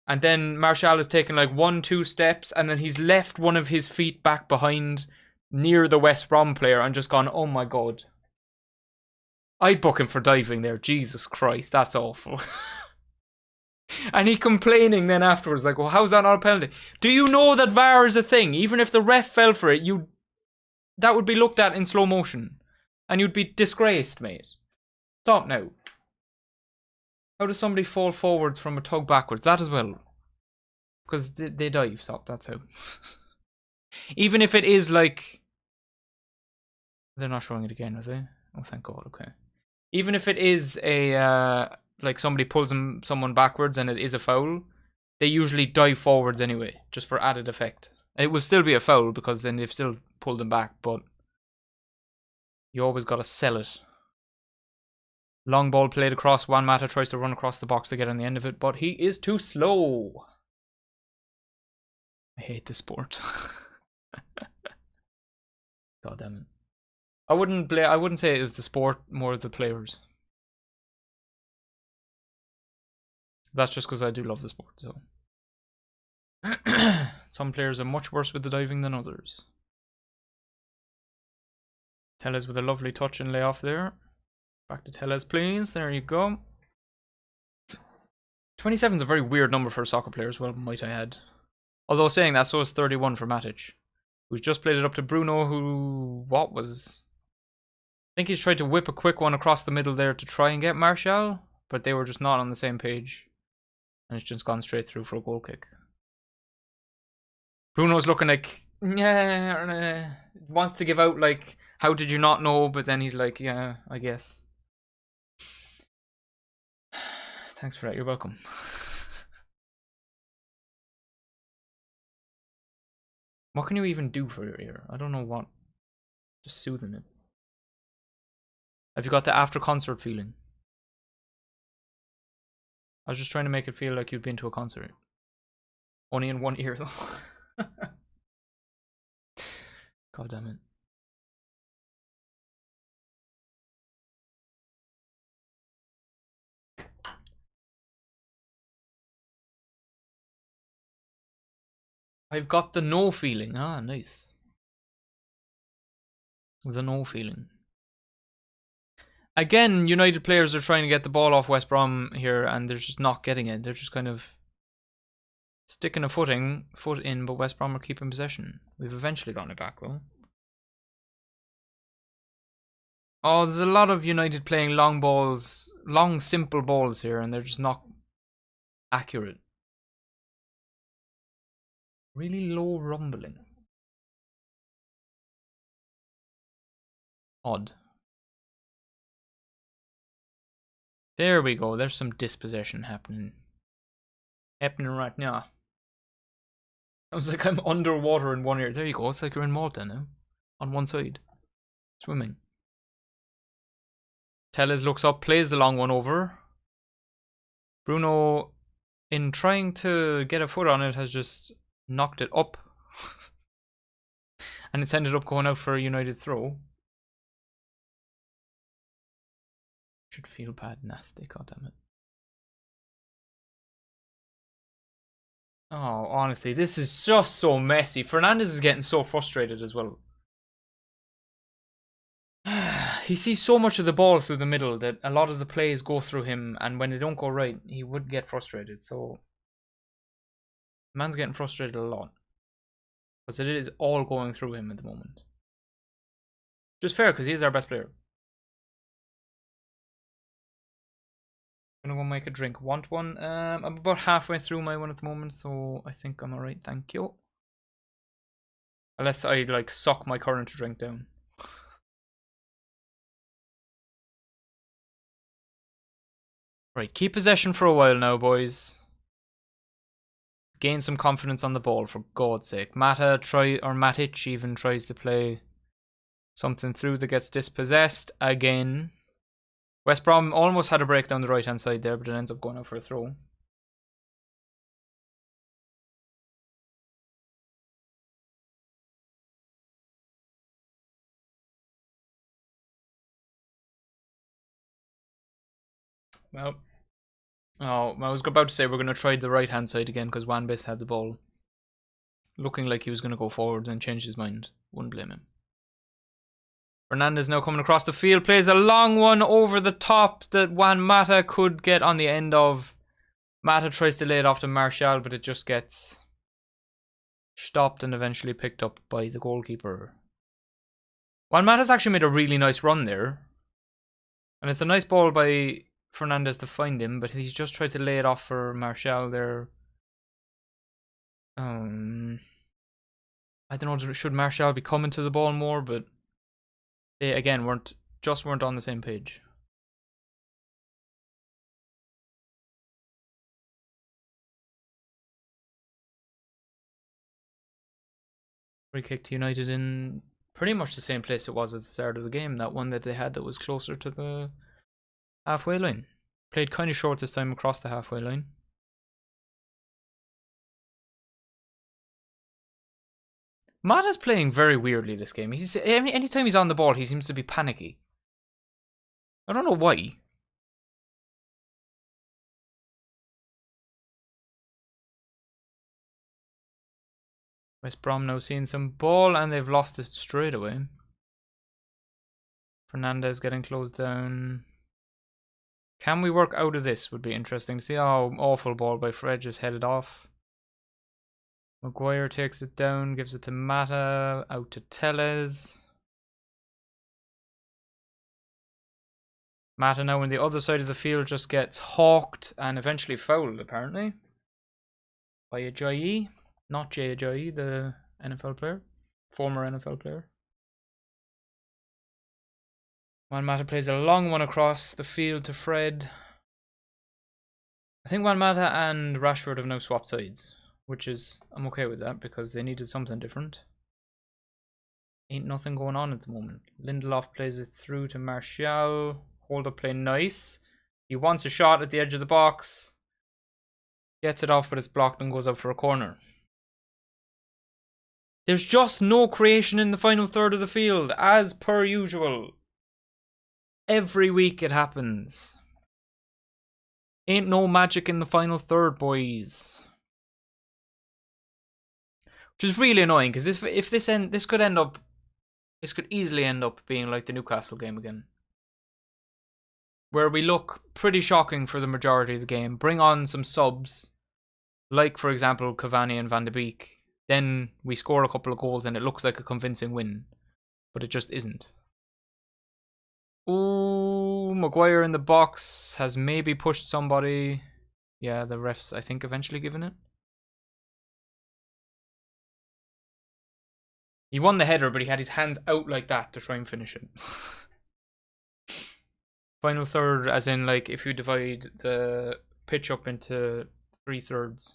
And then Martial has taken like 1-2 steps, and then he's left one of his feet back behind near the West Brom player and just gone, oh my god. I'd book him for diving there. Jesus Christ, that's awful. And he complaining then afterwards, like, well, how's that not a penalty? Do you know that VAR is a thing? Even if the ref fell for it, that would be looked at in slow motion. And you'd be disgraced, mate. Stop now. How does somebody fall forwards from a tug backwards? That as well. Because they dive. Stop, that's how. Even if it is like... They're not showing it again, are they? Oh, thank God, okay. Even if it is a... like somebody pulls someone backwards and it is a foul, they usually dive forwards anyway, just for added effect. It will still be a foul because then they've still pulled them back, but you always got to sell it. Long ball played across. Juan Mata tries to run across the box to get on the end of it, but he is too slow. I hate this sport. God damn it. I wouldn't say it is the sport, more the players. That's just because I do love the sport, so. Some players are much worse with the diving than others. Tellez with a lovely touch and layoff there. Back to Tellez, please. There you go. 27 is a very weird number for a soccer player as well, might I add. Although saying that, so is 31 for Matic, who's just played it up to Bruno, who, I think he's tried to whip a quick one across the middle there to try and get Martial, but they were just not on the same page. And it's just gone straight through for a goal kick. Bruno's looking like, yeah, wants to give out like, how did you not know? But then he's like, yeah, I guess. Thanks for that, you're welcome. What can you even do for your ear? I don't know what. Just soothing it. Have you got the after concert feeling? I was just trying to make it feel like you'd been to a concert. Only in one ear though. God damn it. I've got the no feeling. Ah, nice. The no feeling. Again, United players are trying to get the ball off West Brom here, and they're just not getting it. They're just kind of sticking a foot in, but West Brom are keeping possession. We've eventually gotten it back, though. Oh, there's a lot of United playing long balls, long, simple balls here, and they're just not accurate. Really low rumbling. Odd. There we go. There's some dispossession happening. Right now. Sounds like I'm underwater in one ear. There you go. It's like you're in Malta now. On one side. Swimming. Tellez looks up, plays the long one over. Bruno, in trying to get a foot on it, has just knocked it up. And it's ended up going out for a United throw. Should feel bad, nasty, goddammit. Oh, honestly, this is just so messy. Fernandez is getting so frustrated as well. He sees so much of the ball through the middle that a lot of the plays go through him, and when they don't go right, he would get frustrated. So, man's getting frustrated a lot. Because it is all going through him at the moment. Just fair, because he is our best player. Gonna go make a drink. Want one? I'm about halfway through my one at the moment, so I think I'm alright, thank you. Unless I, like, suck my current drink down. Right, keep possession for a while now, boys. Gain some confidence on the ball, for God's sake. Matic even tries to play something through that gets dispossessed again. West Brom almost had a break down the right hand side there, but it ends up going out for a throw. Well, oh, I was about to say we're going to try the right hand side again because Wan-Bissaka had the ball. Looking like he was going to go forward and changed his mind. Wouldn't blame him. Fernandez now coming across the field, plays a long one over the top that Juan Mata could get on the end of. Mata tries to lay it off to Martial, but it just gets stopped and eventually picked up by the goalkeeper. Juan Mata's actually made a really nice run there. And it's a nice ball by Fernandez to find him, but he's just tried to lay it off for Martial there. I don't know, should Martial be coming to the ball more, but they again weren't on the same page. Free kick to United in pretty much the same place it was at the start of the game. That one that they had that was closer to the Halfway line. Played kind of short this time across the halfway line. Mata's playing very weirdly this game. Anytime he's on the ball, he seems to be panicky. I don't know why. West Brom now seeing some ball and they've lost it straight away. Fernandez getting closed down. Can we work out of this? Would be interesting to see. Oh, awful ball by Fred, just headed off. Maguire takes it down, gives it to Mata, out to Tellez. Mata now on the other side of the field just gets hawked and eventually fouled, apparently. By Ajayi. Not Jay Ajayi, the NFL player. Former NFL player. Juan Mata plays a long one across the field to Fred. I think Juan Mata and Rashford have now swapped sides, which is, I'm okay with that because they needed something different. Ain't nothing going on at the moment. Lindelof plays it through to Martial. Hold up play nice. He wants a shot at the edge of the box. Gets it off, but it's blocked and goes out for a corner. There's just no creation in the final third of the field, as per usual. Every week it happens. Ain't no magic in the final third, boys. Which is really annoying, because this could easily end up being like the Newcastle game again. Where we look pretty shocking for the majority of the game. Bring on some subs, like for example Cavani and Van de Beek. Then we score a couple of goals and it looks like a convincing win. But it just isn't. Ooh, Maguire in the box has maybe pushed somebody. Yeah, the ref's, I think, eventually given it. He won the header, but he had his hands out like that to try and finish it. Final third, as in, like, if you divide the pitch up into 3/3.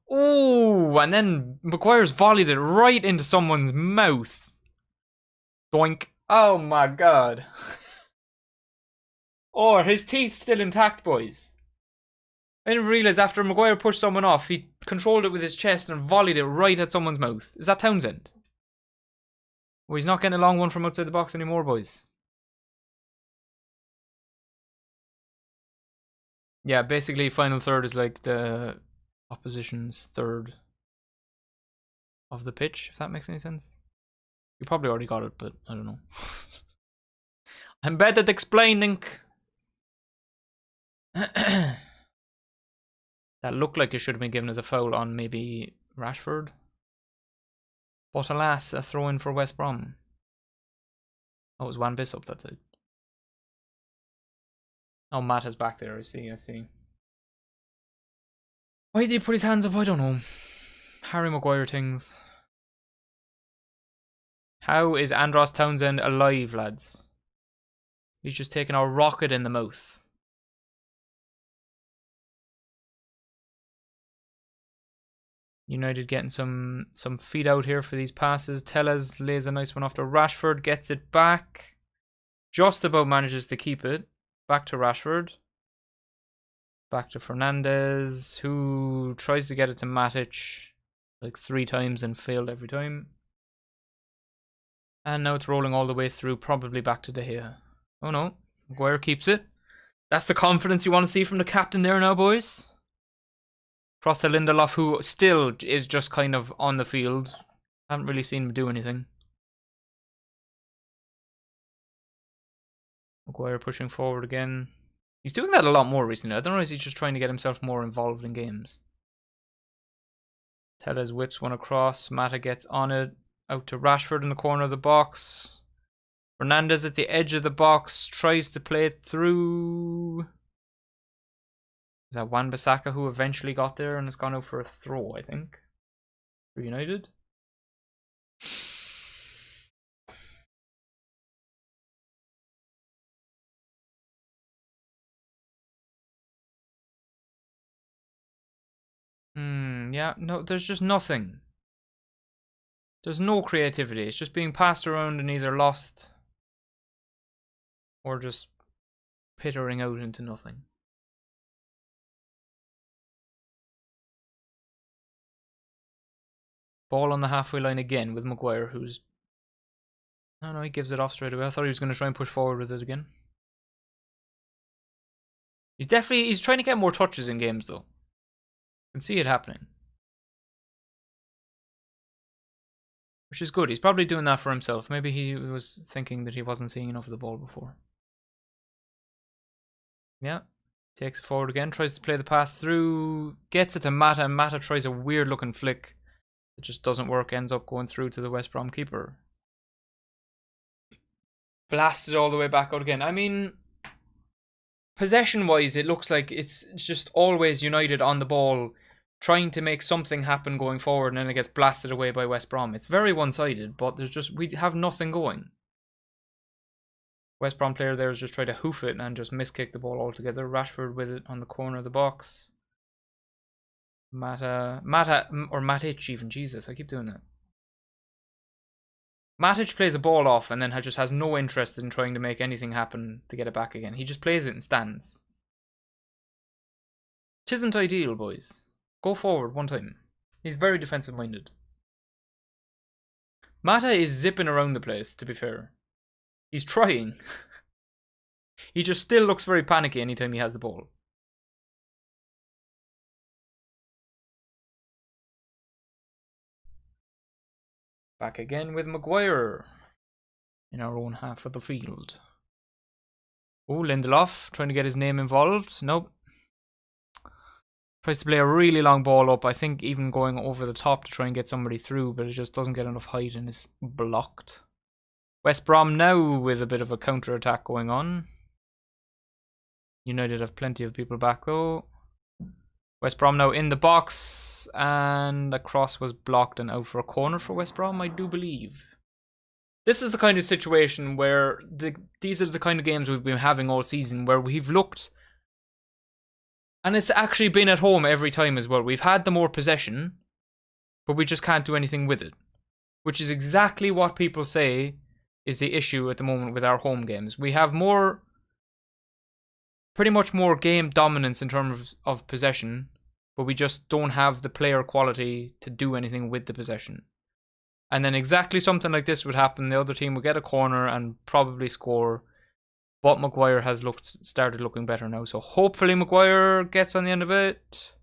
Oh, and then Maguire's volleyed it right into someone's mouth. Doink. Oh my god. Oh, his teeth still intact, boys. I didn't realise after Maguire pushed someone off, he controlled it with his chest and volleyed it right at someone's mouth. Is that Townsend? Oh, he's not getting a long one from outside the box anymore, boys. Yeah, basically final third is like the opposition's third of the pitch, if that makes any sense. You probably already got it, but I don't know. I'm bad at explaining. That looked like it should have been given as a foul on maybe Rashford. But alas, a throw in for West Brom. Oh, it was Wan Bissop, that's it. Oh, Matt is back there, I see. Why did he put his hands up? I don't know. Harry Maguire things. How is Andros Townsend alive, lads? He's just taken a rocket in the mouth. United getting some feet out here for these passes. Tellez lays a nice one off to Rashford, gets it back. Just about manages to keep it. Back to Rashford. Back to Fernandez, who tries to get it to Matic like 3 times and failed every time. And now it's rolling all the way through, probably back to De Gea. Oh no, Maguire keeps it. That's the confidence you want to see from the captain there now, boys. Cross to Lindelof, who still is just kind of on the field. Haven't really seen him do anything. Maguire pushing forward again. He's doing that a lot more recently. I don't know if he's just trying to get himself more involved in games. Tellez whips one across. Mata gets on it. Out to Rashford in the corner of the box. Fernandez at the edge of the box. Tries to play it through. Is that Wan-Bissaka who eventually got there and has gone out for a throw, I think. For United. Yeah, no, there's just nothing. There's no creativity. It's just being passed around and either lost or just pittering out into nothing. Ball on the halfway line again with Maguire, who's... Oh no, he gives it off straight away. I thought he was going to try and push forward with it again. He's trying to get more touches in games though. I can see it happening. Which is good. He's probably doing that for himself. Maybe he was thinking that he wasn't seeing enough of the ball before. Yeah. Takes it forward again. Tries to play the pass through. Gets it to Mata. And Mata tries a weird looking flick. It just doesn't work. Ends up going through to the West Brom keeper. Blasted all the way back out again. I mean, possession-wise, it looks like it's just always United on the ball, trying to make something happen going forward, and then it gets blasted away by West Brom. It's very one-sided, but we have nothing going. West Brom player there is just trying to hoof it and just miskick the ball altogether. Rashford with it on the corner of the box. Mata, or Matic even. Jesus, I keep doing that. Matic plays a ball off and then just has no interest in trying to make anything happen to get it back again. He just plays it and stands. Which isn't ideal, boys. Go forward one time. He's very defensive minded. Mata is zipping around the place, to be fair. He's trying. He just still looks very panicky anytime he has the ball. Back again with Maguire in our own half of the field. Oh, Lindelof trying to get his name involved. Nope. Tries to play a really long ball up. I think even going over the top to try and get somebody through, but it just doesn't get enough height and is blocked. West Brom now with a bit of a counter-attack going on. United have plenty of people back though. West Brom now in the box, and the cross was blocked and out for a corner for West Brom, I do believe. This is the kind of situation where these are the kind of games we've been having all season, where we've looked, and it's actually been at home every time as well. We've had the more possession, but we just can't do anything with it, which is exactly what people say is the issue at the moment with our home games. We have pretty much more game dominance in terms of possession, but we just don't have the player quality to do anything with the possession. And then exactly something like this would happen. The other team would get a corner and probably score, but Maguire has started looking better now, so hopefully Maguire gets on the end of it.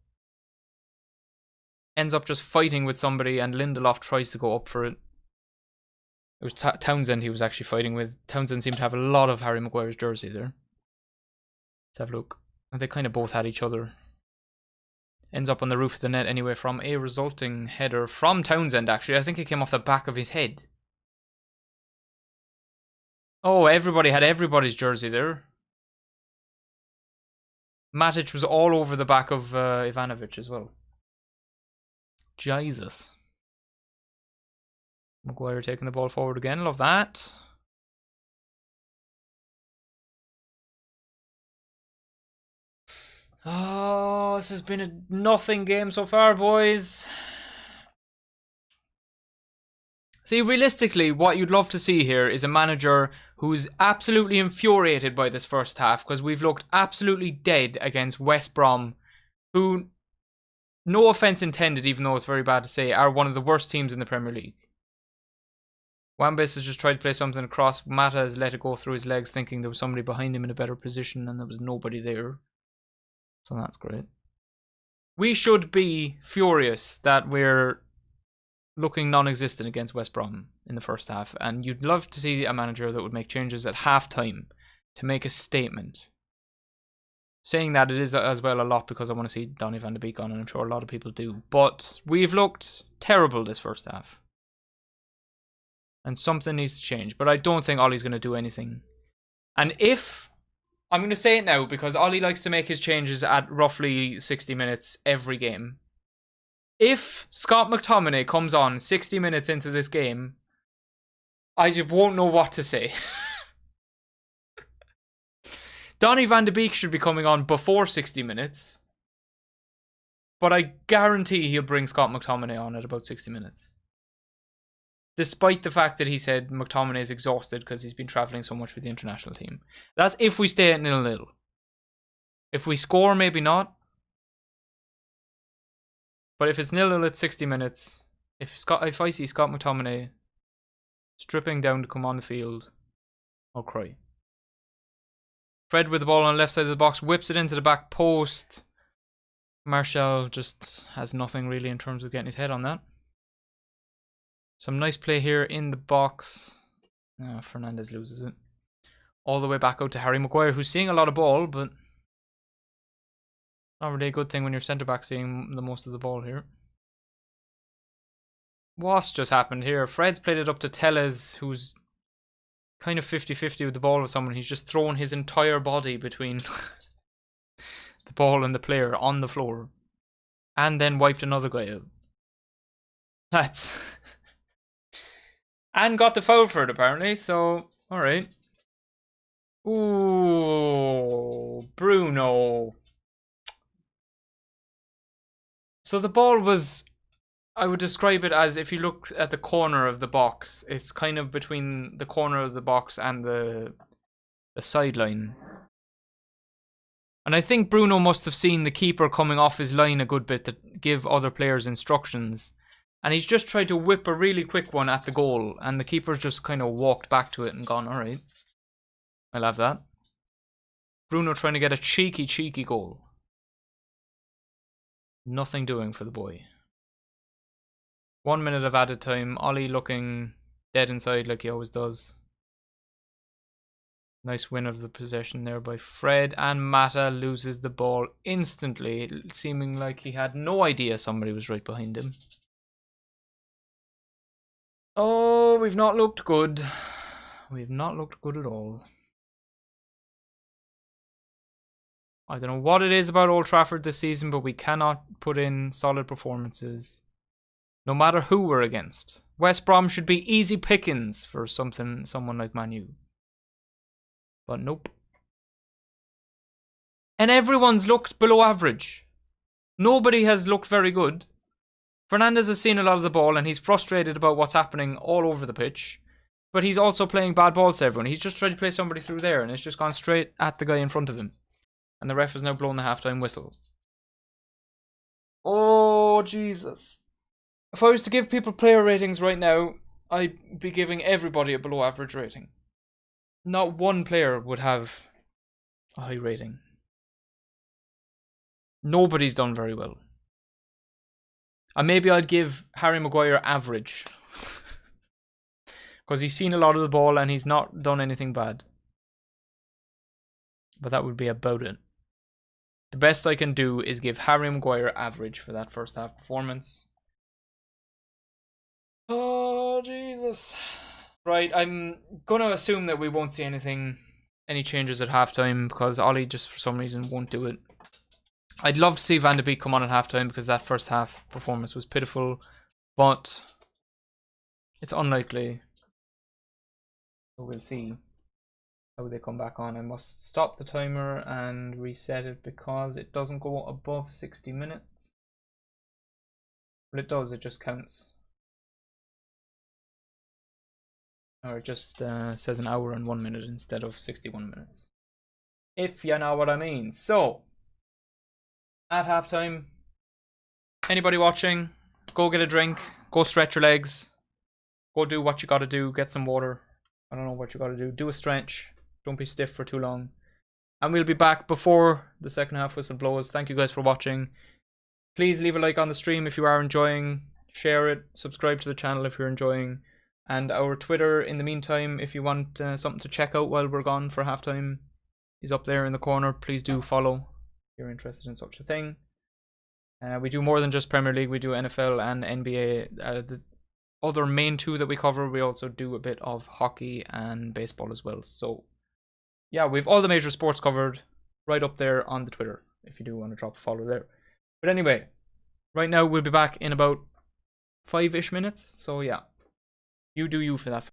Ends up just fighting with somebody, and Lindelof tries to go up for it. It was Townsend he was actually fighting with. Townsend seemed to have a lot of Harry Maguire's jersey there. Let's have a look. And they kind of both had each other. Ends up on the roof of the net anyway from a resulting header from Townsend, actually. I think it came off the back of his head. Oh, everybody had everybody's jersey there. Matic was all over the back of Ivanovic as well. Jesus. Maguire taking the ball forward again. Love that. Oh, this has been a nothing game so far, boys. See, realistically, what you'd love to see here is a manager who's absolutely infuriated by this first half, because we've looked absolutely dead against West Brom, who, no offense intended, even though it's very bad to say, are one of the worst teams in the Premier League. Wan-Bissaka has just tried to play something across. Mata has let it go through his legs, thinking there was somebody behind him in a better position, and there was nobody there. So that's great. We should be furious that we're looking non-existent against West Brom in the first half, and you'd love to see a manager that would make changes at half-time to make a statement. Saying that, it is as well a lot because I want to see Donny van de Beek on, and I'm sure a lot of people do, but we've looked terrible this first half. And something needs to change, but I don't think Ollie's going to do anything. And if... I'm going to say it now because Ollie likes to make his changes at roughly 60 minutes every game. If Scott McTominay comes on 60 minutes into this game, I just won't know what to say. Donny van de Beek should be coming on before 60 minutes. But I guarantee he'll bring Scott McTominay on at about 60 minutes. Despite the fact that he said McTominay is exhausted because he's been travelling so much with the international team. That's if we stay at 0-0. If we score, maybe not. But if it's 0-0 at 60 minutes, if I see Scott McTominay stripping down to come on the field, I'll cry. Fred with the ball on the left side of the box, whips it into the back post. Martial just has nothing really in terms of getting his head on that. Some nice play here in the box. Fernandez loses it. All the way back out to Harry Maguire, who's seeing a lot of ball, but not really a good thing when your centre-back seeing the most of the ball here. What's just happened here? Fred's played it up to Tellez, who's kind of 50-50 with the ball with someone. He's just thrown his entire body between the ball and the player on the floor. And then wiped another guy out. That's... and got the foul for it, apparently, so... Alright. Ooh, Bruno. So the ball was... I would describe it as, if you look at the corner of the box, it's kind of between the corner of the box and the sideline. And I think Bruno must have seen the keeper coming off his line a good bit to give other players instructions. And he's just tried to whip a really quick one at the goal, and the keeper's just kind of walked back to it and gone, alright, I'll have that. Bruno trying to get a cheeky goal. Nothing doing for the boy. 1 minute of added time. Ollie looking dead inside like he always does. Nice win of the possession there by Fred. And Mata loses the ball instantly, seeming like he had no idea somebody was right behind him. Oh, we've not looked good. We've not looked good at all. I don't know what it is about Old Trafford this season, but we cannot put in solid performances. No matter who we're against. West Brom should be easy pickings for someone like Man U. But nope. And everyone's looked below average. Nobody has looked very good. Fernandez has seen a lot of the ball and he's frustrated about what's happening all over the pitch. But he's also playing bad balls to everyone. He's just tried to play somebody through there and it's just gone straight at the guy in front of him. And the ref has now blown the halftime whistle. Oh, Jesus. If I was to give people player ratings right now, I'd be giving everybody a below average rating. Not one player would have a high rating. Nobody's done very well. And maybe I'd give Harry Maguire average. Because he's seen a lot of the ball and he's not done anything bad. But that would be about it. The best I can do is give Harry Maguire average for that first half performance. Oh, Jesus. Right, I'm going to assume that we won't see any changes at halftime because Ollie just for some reason won't do it. I'd love to see Van de Beek come on at halftime because that first half performance was pitiful, but it's unlikely. So we'll see how they come back on. I must stop the timer and reset it because it doesn't go above 60 minutes. But it does, it just counts. Or it just says an hour and 1 minute instead of 61 minutes. If you know what I mean. So, at halftime, anybody watching, go get a drink, go stretch your legs, go do what you gotta do, get some water. I don't know what you gotta do. Do a stretch. Don't be stiff for too long. And we'll be back before the second half whistle blows. Thank you guys for watching. Please leave a like on the stream if you are enjoying. Share it. Subscribe to the channel if you're enjoying. And our Twitter, in the meantime, if you want something to check out while we're gone for halftime, is up there in the corner. Please do follow if you're interested in such a thing. We do more than just Premier League. We do NFL and NBA. The other main two that we cover, we also do a bit of hockey and baseball as well. So, yeah, we've all the major sports covered right up there on the Twitter if you do want to drop a follow there. But anyway, right now we'll be back in about 5-ish minutes. So, yeah. You do you for that.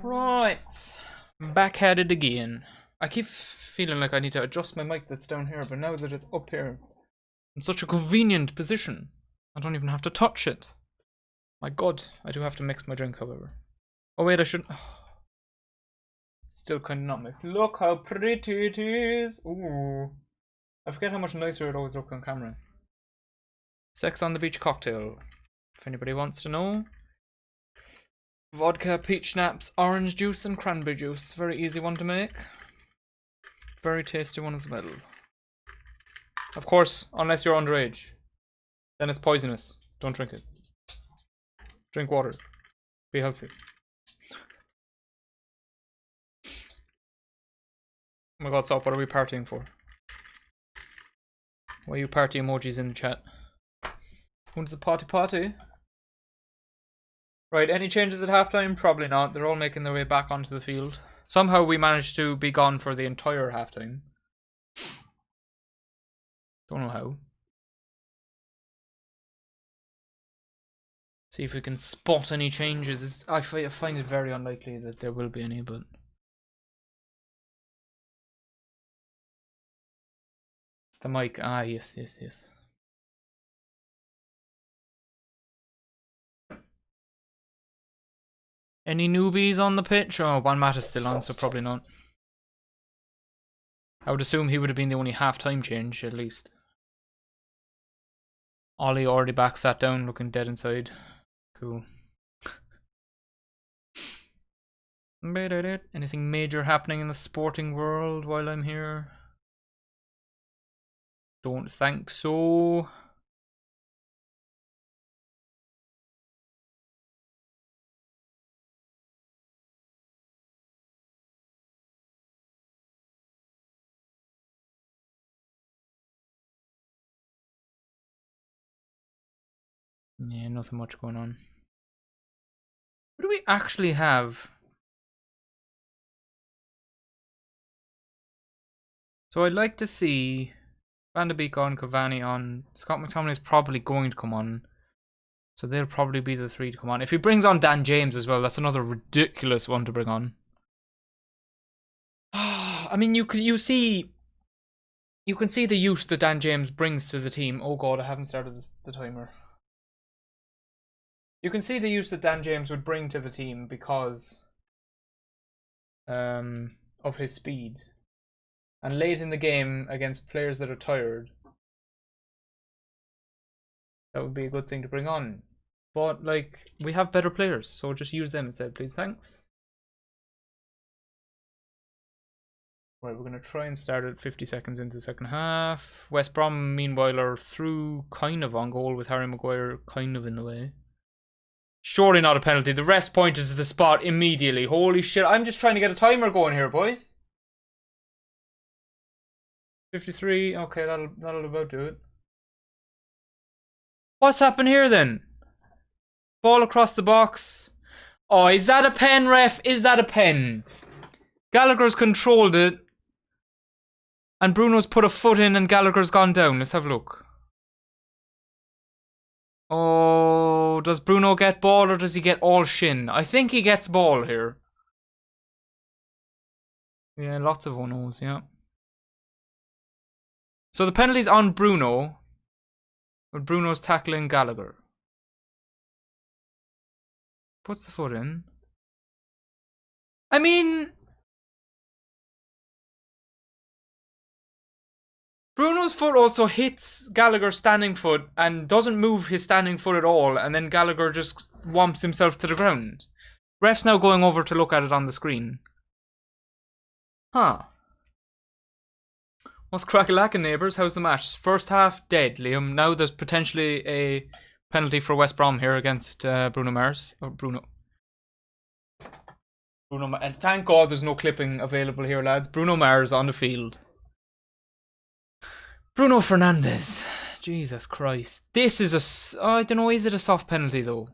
Right. Back at it again. I keep feeling like I need to adjust my mic that's down here, but now that it's up here, in such a convenient position, I don't even have to touch it. My god, I do have to mix my drink, however. Oh wait, I shouldn't. Still kind of not mixed. Look how pretty it is. Ooh. I forget how much nicer it always looks on camera. Sex on the beach cocktail. If anybody wants to know. Vodka, peach schnapps, orange juice and cranberry juice. Very easy one to make. Very tasty one as well. Of course, unless you're underage. Then it's poisonous. Don't drink it. Drink water. Be healthy. Oh my god, stop. What are we partying for? Why are you party emojis in the chat? When's the party? Right, any changes at halftime? Probably not. They're all making their way back onto the field. Somehow we managed to be gone for the entire halftime. Don't know how. See if we can spot any changes. I find it very unlikely that there will be any, but... The mic. Ah, yes. Any newbies on the pitch? Oh, Juan Mata's still on, so probably not. I would assume he would have been the only half-time change, at least. Ollie already back, sat down, looking dead inside. Cool. Anything major happening in the sporting world while I'm here? Don't think so. Yeah, nothing much going on. What do we actually have? So I'd like to see Van de Beek on, Cavani on. Scott McTominay is probably going to come on. So they'll probably be the three to come on. If he brings on Dan James as well, that's another ridiculous one to bring on. I mean, you can see the use that Dan James brings to the team. Oh god, I haven't started the timer. You can see the use that Dan James would bring to the team because of his speed. And late in the game against players that are tired, that would be a good thing to bring on. But like, we have better players, so just use them instead, please. Thanks. Right, we're going to try and start at 50 seconds into the second half. West Brom, meanwhile, are through kind of on goal with Harry Maguire kind of in the way. Surely not a penalty. The ref pointed to the spot immediately. Holy shit. I'm just trying to get a timer going here, boys. 53. Okay, that'll about do it. What's happened here then? Ball across the box. Oh, is that a pen, ref? Is that a pen? Gallagher's controlled it. And Bruno's put a foot in and Gallagher's gone down. Let's have a look. Oh, does Bruno get ball or does he get all shin? I think he gets ball here. Yeah, lots of oh-no's, yeah. So the penalty's on Bruno. But Bruno's tackling Gallagher. Puts the foot in. I mean... Bruno's foot also hits Gallagher's standing foot and doesn't move his standing foot at all, and then Gallagher just whomps himself to the ground. Ref's now going over to look at it on the screen. Huh. What's crack-a-lackin', neighbours? How's the match? First half, dead, Liam. Now there's potentially a penalty for West Brom here against Bruno Mars. Or Bruno. And thank God there's no clipping available here, lads. Bruno Mars on the field. Bruno Fernandes. Jesus Christ. This is a... I don't know, is it a soft penalty though?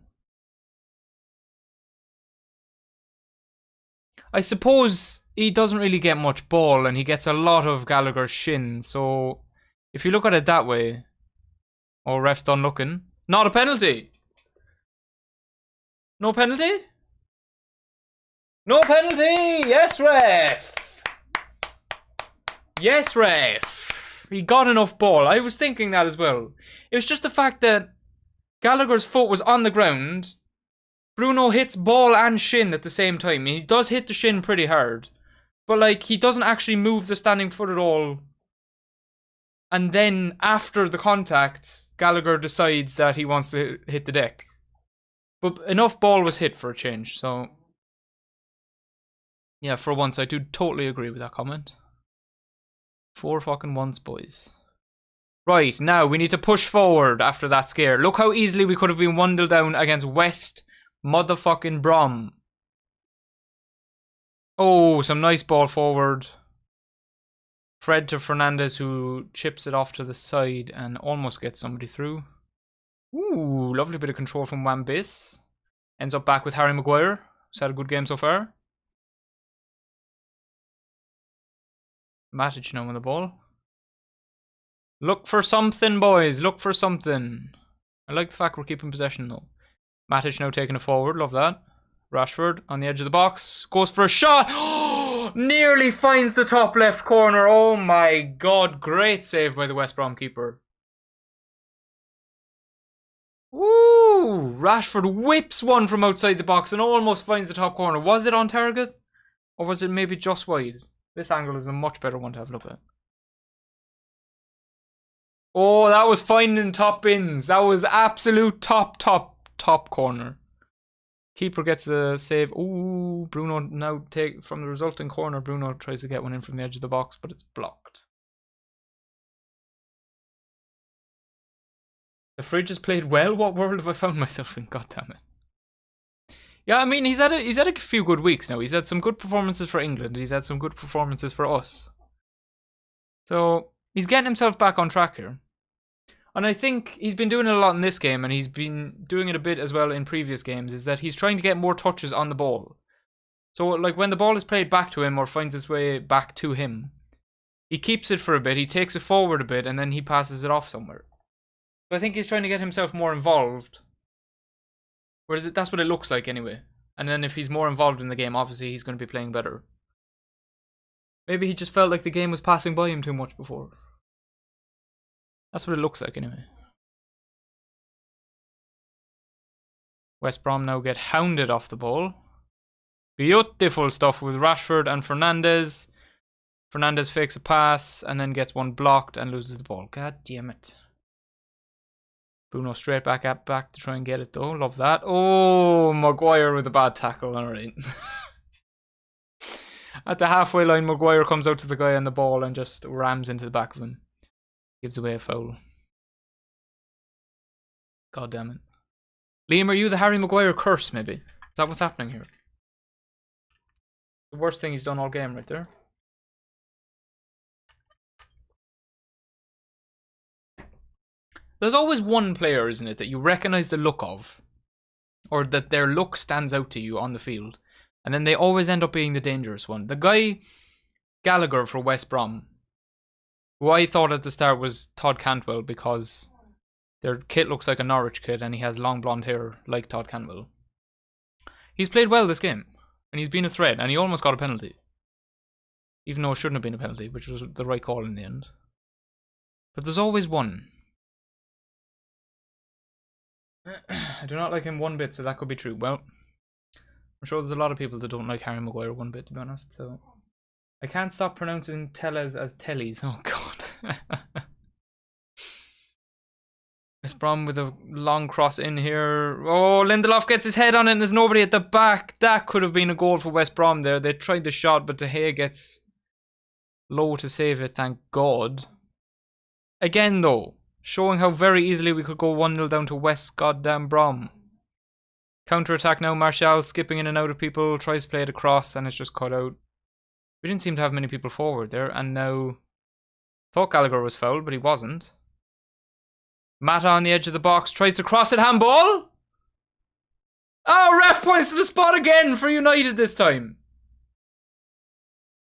I suppose he doesn't really get much ball and he gets a lot of Gallagher's shin. So if you look at it that way... Oh, ref's done looking. Not a penalty! No penalty? No penalty! Yes, ref! Yes, ref! He got enough ball. I was thinking that as well. It was just the fact that Gallagher's foot was on the ground. Bruno hits ball and shin at the same time. He does hit the shin pretty hard. But, like, he doesn't actually move the standing foot at all. And then, after the contact, Gallagher decides that he wants to hit the deck. But enough ball was hit for a change, so... Yeah, for once, I do totally agree with that comment. 4 fucking once, boys. Right, now, we need to push forward after that scare. Look how easily we could have been 1-0 down against West motherfucking Brom. Oh, some nice ball forward. Fred to Fernandez, who chips it off to the side and almost gets somebody through. Ooh, lovely bit of control from Wan-Bis. Ends up back with Harry Maguire, who's had a good game so far. Matic now on the ball. Look for something, boys. Look for something. I like the fact we're keeping possession, though. Matic now taking it forward. Love that. Rashford on the edge of the box. Goes for a shot. Nearly finds the top left corner. Oh my god. Great save by the West Brom keeper. Woo! Rashford whips one from outside the box and almost finds the top corner. Was it on target? Or was it maybe just wide? This angle is a much better one to have a look at. Oh, that was finding top bins. That was absolute top corner. Keeper gets a save. Ooh, Bruno now take from the resulting corner. Bruno tries to get one in from the edge of the box, but it's blocked. The fridge has played well. What world have I found myself in? God damn it. Yeah, I mean, he's had a few good weeks now. He's had some good performances for England. He's had some good performances for us. So he's getting himself back on track here. And I think he's been doing it a lot in this game, and he's been doing it a bit as well in previous games, is that he's trying to get more touches on the ball. So, like, when the ball is played back to him or finds its way back to him, he keeps it for a bit, he takes it forward a bit, and then he passes it off somewhere. So I think he's trying to get himself more involved. Or that's what it looks like anyway. And then if he's more involved in the game, obviously he's going to be playing better. Maybe he just felt like the game was passing by him too much before. That's what it looks like anyway. West Brom now get hounded off the ball. Beautiful stuff with Rashford and Fernandez. Fernandez fakes a pass and then gets one blocked and loses the ball. God damn it. Bruno straight back to try and get it though. Love that. Oh, Maguire with a bad tackle. Alright. At the halfway line, Maguire comes out to the guy on the ball and just rams into the back of him. Gives away a foul. God damn it. Liam, are you the Harry Maguire curse, maybe? Is that what's happening here? The worst thing he's done all game right there. There's always one player, isn't it, that you recognise the look of. Or that their look stands out to you on the field. And then they always end up being the dangerous one. The guy, Gallagher for West Brom, who I thought at the start was Todd Cantwell because their kit looks like a Norwich kit and he has long blonde hair like Todd Cantwell. He's played well this game and he's been a threat and he almost got a penalty. Even though it shouldn't have been a penalty, which was the right call in the end. But there's always one. I do not like him one bit, so that could be true. Well, I'm sure there's a lot of people that don't like Harry Maguire one bit, to be honest, so... I can't stop pronouncing Tellez as Tellies. Oh, God. West Brom with a long cross in here. Oh, Lindelof gets his head on it and there's nobody at the back. That could have been a goal for West Brom there. They tried the shot, but De Gea gets low to save it, thank God. Again, though, showing how very easily we could go 1-0 down to West goddamn Brom. Counter-attack now, Martial skipping in and out of people, tries to play it across and it's just cut out. We didn't seem to have many people forward there, and now... Thought Gallagher was fouled, but he wasn't. Mata on the edge of the box, tries to cross it, handball! Oh, ref points to the spot again for United this time.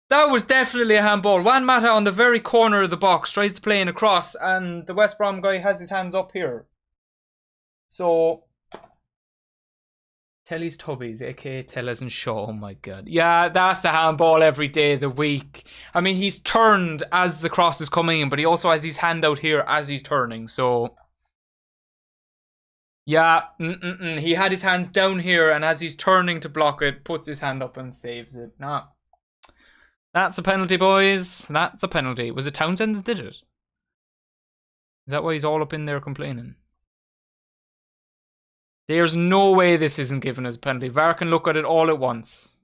That was definitely a handball. Juan Mata on the very corner of the box, tries to play in across, and the West Brom guy has his hands up here. So... Telly's Tubbies, aka Tellers and Shaw. Oh my god. Yeah, that's a handball every day of the week. I mean, he's turned as the cross is coming in, but he also has his hand out here as he's turning, so. Yeah, he had his hands down here, and as he's turning to block it, puts his hand up and saves it. Nah. That's a penalty, boys. That's a penalty. Was it Townsend that did it? Is that why he's all up in there complaining? There's no way this isn't given as a penalty. VAR can look at it all at once.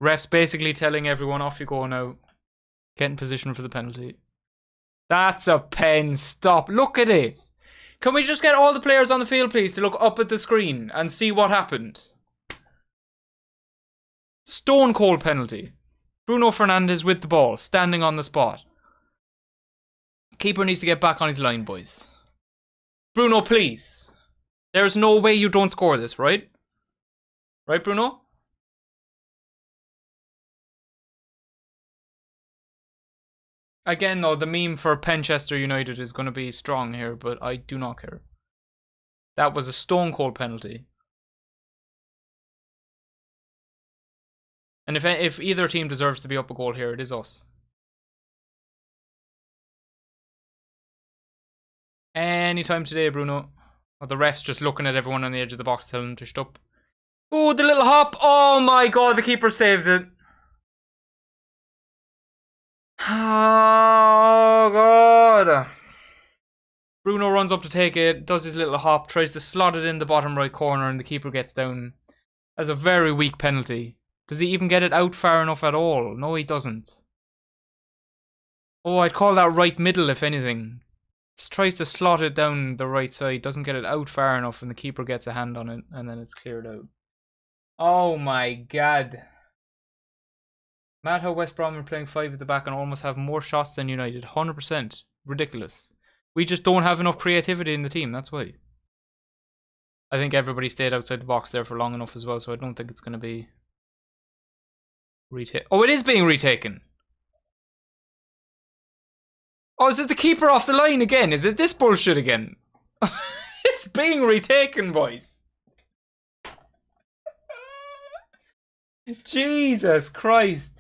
Ref's basically telling everyone, off you go now. Get in position for the penalty. That's a pen. Stop. Look at it. Can we just get all the players on the field, please, to look up at the screen and see what happened? Stone cold penalty. Bruno Fernandes with the ball, standing on the spot. Keeper needs to get back on his line, boys. Bruno, please. There's no way you don't score this, right? Right, Bruno? Again, though, the meme for Penchester United is going to be strong here, but I do not care. That was a stone cold penalty. And if either team deserves to be up a goal here, it is us. Anytime today, Bruno. Oh, the ref's just looking at everyone on the edge of the box, telling them to stop. Oh, the little hop. Oh my god, the keeper saved it. Oh god. Bruno runs up to take it, does his little hop, tries to slot it in the bottom right corner, and the keeper gets down. That's a very weak penalty. Does he even get it out far enough at all? No, he doesn't. Oh, I'd call that right middle, if anything. Tries to slot it down the right side, doesn't get it out far enough, and the keeper gets a hand on it, and then it's cleared out. Oh my god. Mad how West Brom are playing 5 at the back and almost have more shots than United. 100%. Ridiculous. We just don't have enough creativity in the team, that's why. I think everybody stayed outside the box there for long enough as well, so I don't think it's going to be retaken. Oh, it is being retaken. Oh, is it the keeper off the line again? Is it this bullshit again? It's being retaken, boys. Jesus Christ.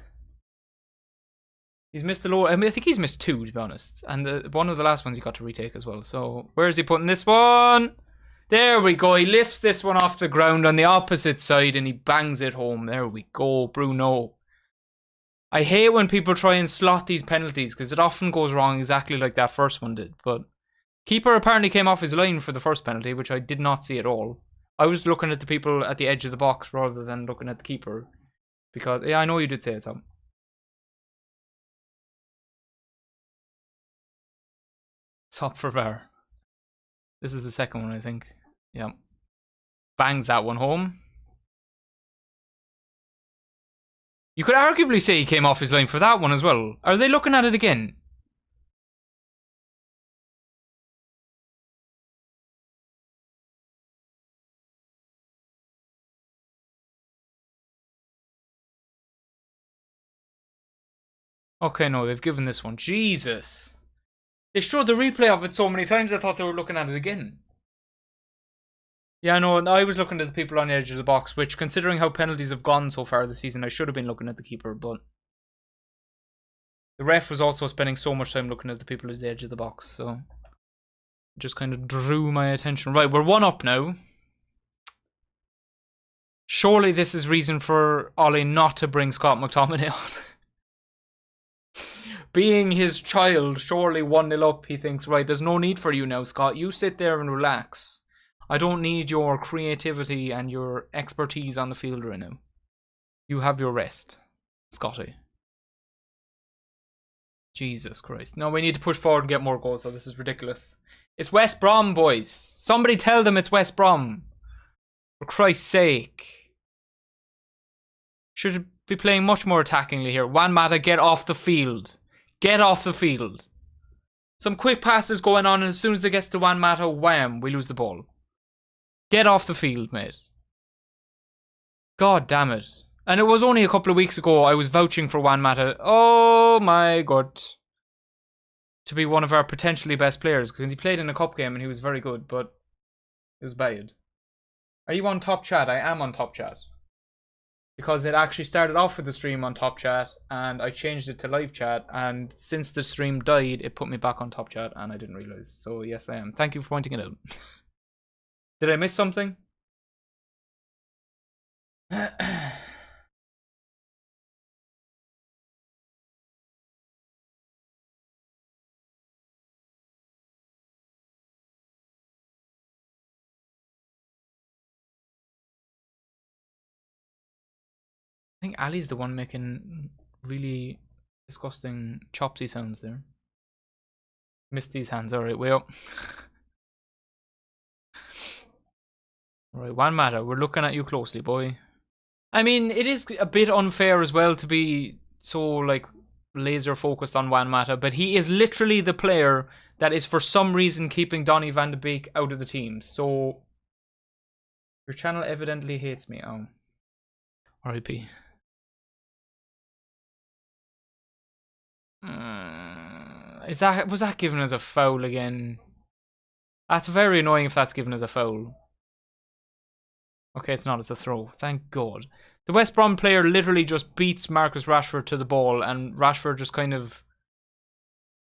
He's missed a lot. I mean, I think he's missed 2, to be honest. And one of the last ones he got to retake as well. So, where is he putting this one? There we go. He lifts this one off the ground on the opposite side and he bangs it home. There we go, Bruno. I hate when people try and slot these penalties because it often goes wrong exactly like that first one did. But keeper apparently came off his line for the first penalty, which I did not see at all. I was looking at the people at the edge of the box rather than looking at the keeper. Because, yeah, I know you did say it, Tom. Top for VAR. This is the second one, I think. Yeah. Bangs that one home. You could arguably say he came off his line for that one as well. Are they looking at it again? Okay, no, they've given this one. Jesus. They showed the replay of it so many times I thought they were looking at it again. Yeah, no, I was looking at the people on the edge of the box, which, considering how penalties have gone so far this season, I should have been looking at the keeper, but the ref was also spending so much time looking at the people at the edge of the box, so it just kind of drew my attention. Right, we're 1 up now. Surely this is reason for Ollie not to bring Scott McTominay on. Being his child, surely 1-0 up, he thinks, right, there's no need for you now, Scott. You sit there and relax. I don't need your creativity and your expertise on the field right now. You have your rest, Scotty. Jesus Christ. No, we need to push forward and get more goals, so this is ridiculous. It's West Brom, boys. Somebody tell them it's West Brom. For Christ's sake. Should be playing much more attackingly here. Juan Mata, get off the field. Get off the field. Some quick passes going on, and as soon as it gets to Juan Mata, wham, we lose the ball. Get off the field, mate. God damn it. And it was only a couple of weeks ago I was vouching for Juan Mata. Oh my god. To be one of our potentially best players. Because he played in a cup game and he was very good, but it was bad. Are you on top chat? I am on top chat. Because it actually started off with the stream on top chat and I changed it to live chat, and since the stream died it put me back on top chat and I didn't realize. So yes, I am. Thank you for pointing it out. Did I miss something? I think Ali's the one making really disgusting chopsy sounds there. Missed these hands. Alright, well. Alright, one matter. We're looking at you closely, boy. I mean, it is a bit unfair as well to be so, like, laser focused on Juan Mata, but he is literally the player that is for some reason keeping Donny van de Beek out of the team. So, your channel evidently hates me. Oh. R.I.P. Was that given as a foul again? That's very annoying if that's given as a foul. Okay, it's not. It's a throw. Thank God. The West Brom player literally just beats Marcus Rashford to the ball, and Rashford just kind of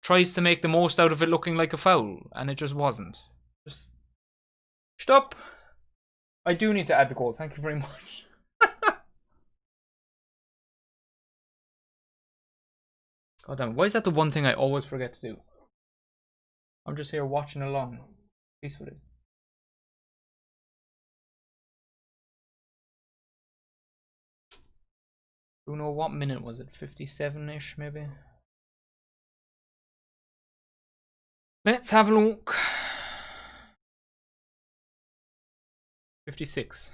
tries to make the most out of it looking like a foul, and it just wasn't. Just stop. I do need to add the goal. Thank you very much. God damn it. Why is that the one thing I always forget to do? I'm just here watching along peacefully. Don't know what minute was it? 57-ish maybe? Let's have a look. 56.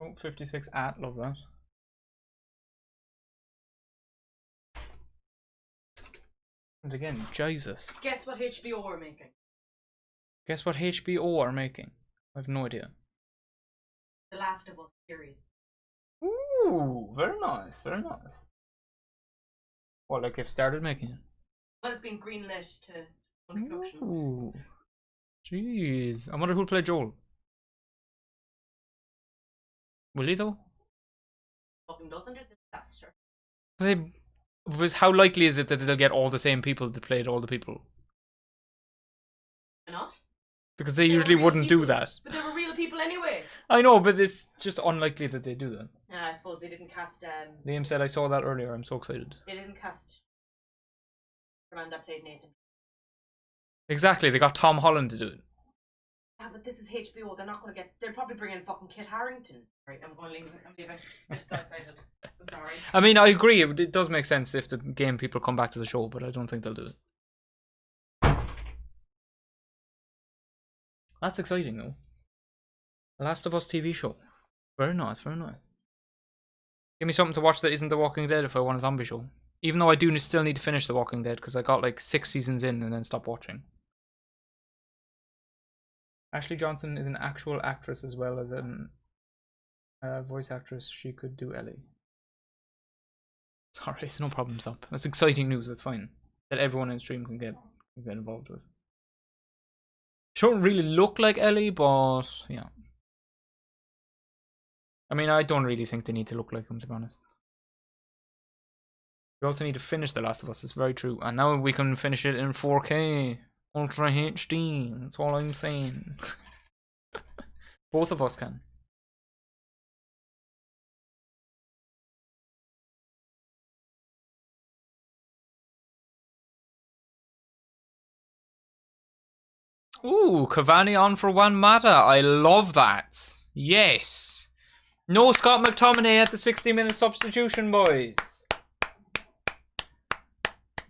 Oh, 56 at, love that. And again, Jesus. Guess what HBO are making? Guess what HBO are making? I have no idea. The Last of Us series. Ooh, very nice, very nice. What, like they've started making it? Well, it's been greenlit to production. Ooh. Jeez. I wonder who'll play Joel. Will he though? Fucking doesn't, it's a disaster. How likely is it that they'll get all the same people that played all the people? Why not? Because they usually wouldn't do that. But they were real people anyway. I know, but it's just unlikely that they do that. Yeah, I suppose they didn't cast. Liam said I saw that earlier. I'm so excited. They didn't cast the man that played Nathan. Exactly, they got Tom Holland to do it. Yeah, but this is HBO. They're not going to get. They'll probably bring in fucking Kit Harington. Right, I'm going to leave. I'm leaving. I just got excited. I'm sorry. I mean, I agree. It does make sense if the game people come back to the show, but I don't think they'll do it. That's exciting, though. The Last of Us TV show. Very nice, very nice. Give me something to watch that isn't The Walking Dead if I want a zombie show. Even though I do still need to finish The Walking Dead because I got like 6 seasons in and then stopped watching. Ashley Johnson is an actual actress as well as a voice actress. She could do Ellie. Sorry, it's no problem, stop. That's exciting news, that's fine. That everyone in stream can get involved with. She don't really look like Ellie, but yeah. I mean, I don't really think they need to look like them, to be honest. We also need to finish The Last of Us, it's very true. And now we can finish it in 4K. Ultra HD, that's all I'm saying. Both of us can. Ooh, Cavani on for Juan Mata. I love that. Yes. No Scott McTominay at the 60-minute substitution, boys.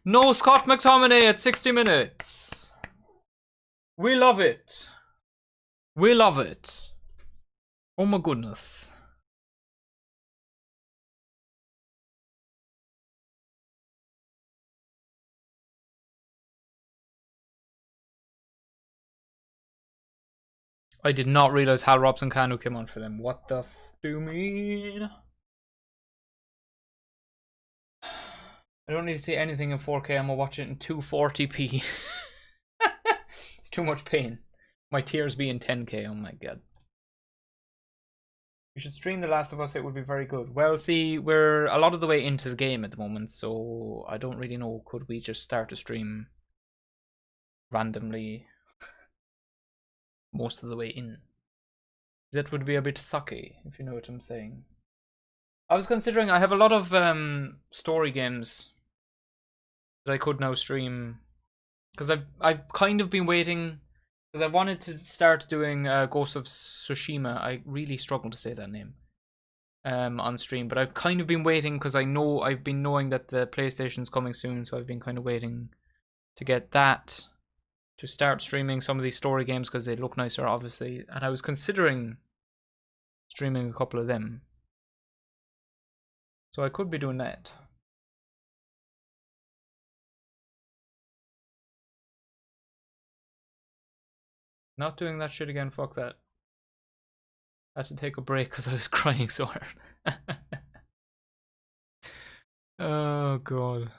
No Scott McTominay at 60 minutes. We love it. We love it. Oh my goodness. I did not realize Hal Robson-Kanu came on for them. What the f do you mean? I don't need to see anything in 4K. I'm gonna watch it in 240p. It's too much pain. My tears be in 10K. Oh my god. You should stream The Last of Us. It would be very good. Well, see, we're a lot of the way into the game at the moment, so I don't really know. Could we just start a stream randomly most of the way in? That would be a bit sucky, if you know what I'm saying. I was considering, I have a lot of story games that I could now stream, because I've kind of been waiting, because I wanted to start doing Ghost of Tsushima. I really struggle to say that name on stream, but I've kind of been waiting because I've been knowing that the PlayStation's coming soon, so I've been kind of waiting to get that to start streaming some of these story games because they look nicer, obviously. And I was considering streaming a couple of them, so I could be doing that. Not doing that shit again, fuck that. I had to take a break because I was crying so hard. Oh god.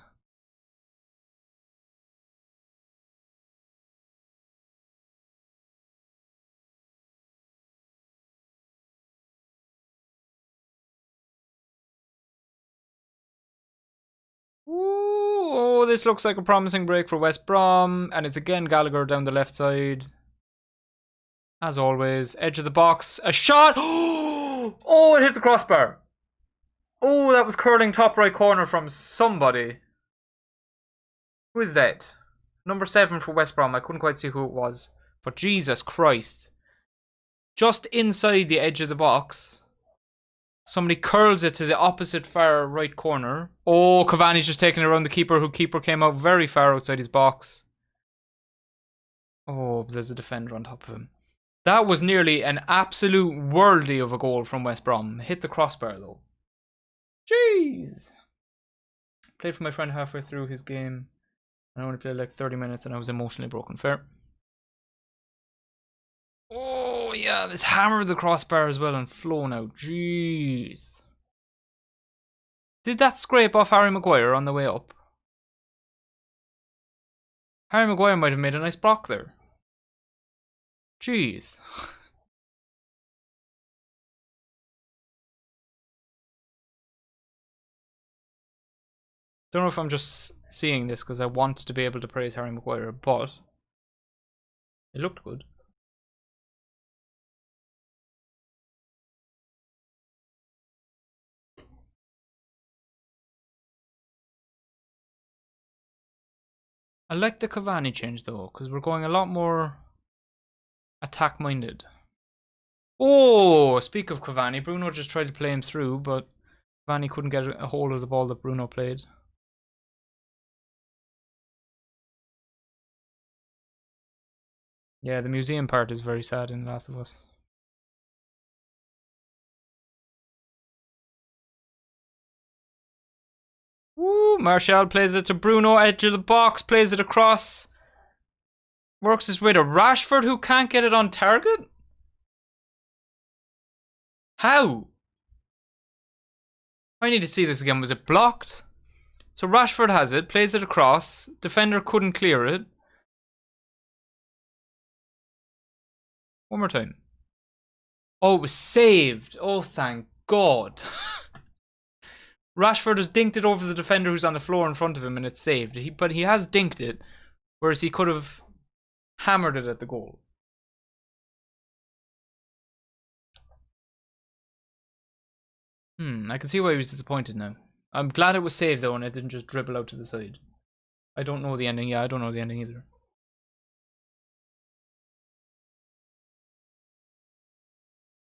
Ooh, oh, this looks like a promising break for West Brom, and it's again Gallagher down the left side. As always, edge of the box, a shot! Oh, it hit the crossbar. Oh, that was curling top right corner from somebody. Who is that? Number 7 for West Brom. I couldn't quite see who it was. But Jesus Christ. Just inside the edge of the box. Somebody curls it to the opposite far right corner. Oh, Cavani's just taking it around the keeper, who keeper came out very far outside his box. Oh, there's a defender on top of him. That was nearly an absolute worldie of a goal from West Brom. Hit the crossbar though. Jeez. Played for my friend halfway through his game. I only played like 30 minutes and I was emotionally broken. Fair. Oh yeah, this hammered the crossbar as well and flown out. Jeez. Did that scrape off Harry Maguire on the way up? Harry Maguire might have made a nice block there. Jeez. Don't know if I'm just seeing this because I want to be able to praise Harry Maguire, but it looked good. I like the Cavani change though, because we're going a lot more attack minded. Oh, speak of Cavani, Bruno just tried to play him through, but Cavani couldn't get a hold of the ball that Bruno played. Yeah, the museum part is very sad in The Last of Us. Woo, Martial plays it to Bruno, edge of the box, plays it across. Works his way to Rashford, who can't get it on target? How? I need to see this again. Was it blocked? So Rashford has it, plays it across. Defender couldn't clear it. One more time. Oh, it was saved. Oh, thank God. Rashford has dinked it over the defender who's on the floor in front of him and it's saved. But he has dinked it, whereas he could have hammered it at the goal. I can see why he was disappointed now. I'm glad it was saved though and it didn't just dribble out to the side. I don't know the ending. Yeah, I don't know the ending either.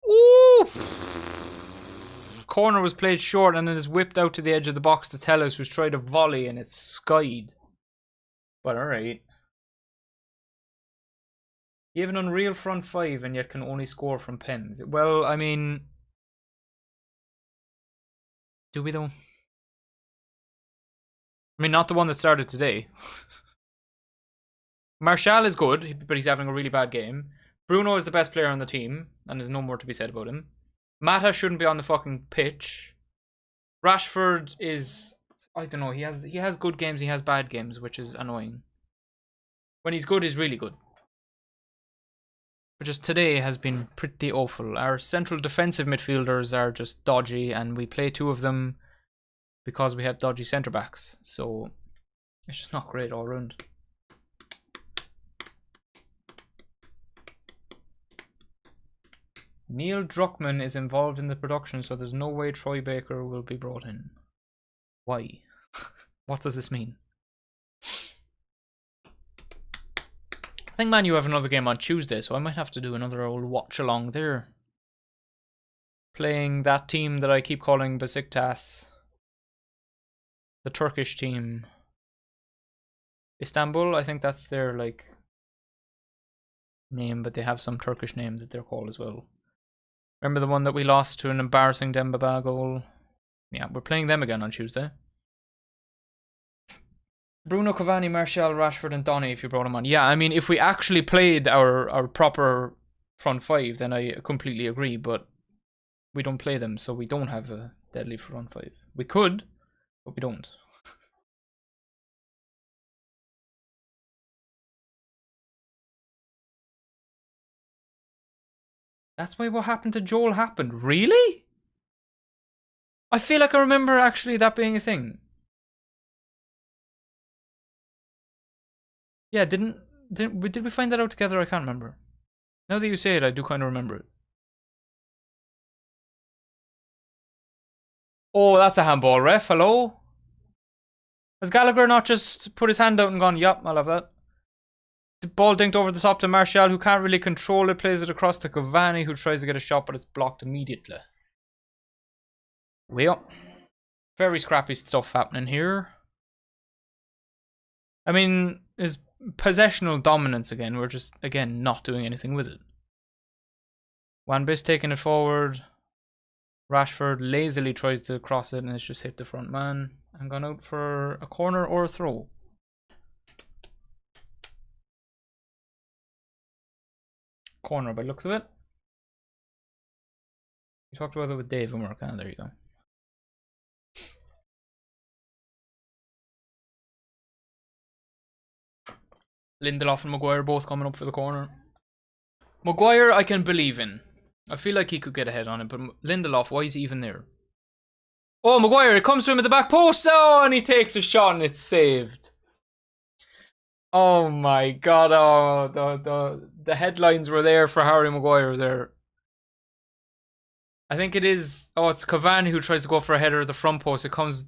Ooh! Corner was played short and then is whipped out to the edge of the box to Tellus, who's tried a volley and it's skied. But alright. You have an unreal front 5 and yet can only score from pens. Well, I mean... Do we though? I mean, not the one that started today. Martial is good, but he's having a really bad game. Bruno is the best player on the team, and there's no more to be said about him. Mata shouldn't be on the fucking pitch. Rashford is I don't know. He has good games. He has bad games, which is annoying. When he's good, he's really good. But just today has been pretty awful. Our central defensive midfielders are just dodgy, and we play two of them because we have dodgy centre backs. So it's just not great all round. Neil Druckmann is involved in the production, so there's no way Troy Baker will be brought in. Why? What does this mean? I think Man U have another game on Tuesday, so I might have to do another old watch along there. Playing that team that I keep calling Besiktas. The Turkish team. Istanbul, I think that's their like name, but they have some Turkish name that they're called as well. Remember the one that we lost to an embarrassing Dembaba goal? Yeah, we're playing them again on Tuesday. Bruno, Cavani, Martial, Rashford and Donny if you brought him on. Yeah, I mean, if we actually played our proper front five, then I completely agree, but we don't play them, so we don't have a deadly front five. We could, but we don't. That's why what happened to Joel happened. Really? I feel like I remember actually that being a thing. Yeah, did we find that out together? I can't remember. Now that you say it, I do kind of remember it. Oh, that's a handball, ref. Hello? Has Gallagher not just put his hand out and gone, yup, I'll have that? The ball dinked over the top to Martial, who can't really control it, plays it across to Cavani, who tries to get a shot, but it's blocked immediately. Well, very scrappy stuff happening here. I mean, is possessional dominance again. We're just, again, not doing anything with it. Wan-Bis taking it forward. Rashford lazily tries to cross it and it's just hit the front man and gone out for a corner or a throw. Corner by the looks of it. We talked about it with Dave and work. Ah, there you go. Lindelof and Maguire both coming up for the corner. Maguire I can believe in. I feel like he could get ahead on it, but Lindelof, why is he even there? Oh, Maguire, it comes to him at the back post. Oh, and he takes a shot and it's saved. Oh my god, oh, the headlines were there for Harry Maguire there. I think it is, oh, it's Cavani who tries to go for a header at the front post. It comes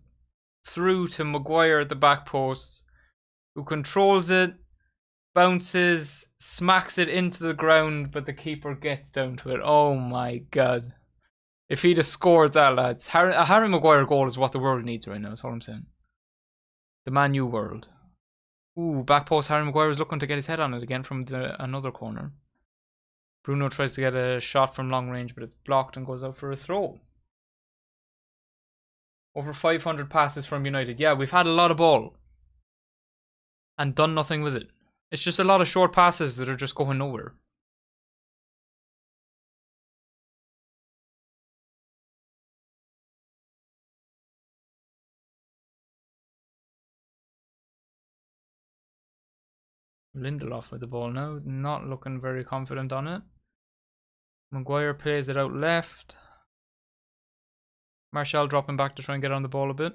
through to Maguire at the back post, who controls it, bounces, smacks it into the ground, but the keeper gets down to it. Oh my god. If he'd have scored that, lads. A Harry Maguire goal is what the world needs right now, that's all I'm saying. The Man U world. Ooh, back post. Harry Maguire is looking to get his head on it again from another corner. Bruno tries to get a shot from long range, but it's blocked and goes out for a throw. Over 500 passes from United. Yeah, we've had a lot of ball and done nothing with it. It's just a lot of short passes that are just going nowhere. Lindelof with the ball now, not looking very confident on it. Maguire plays it out left. Martial dropping back to try and get on the ball a bit.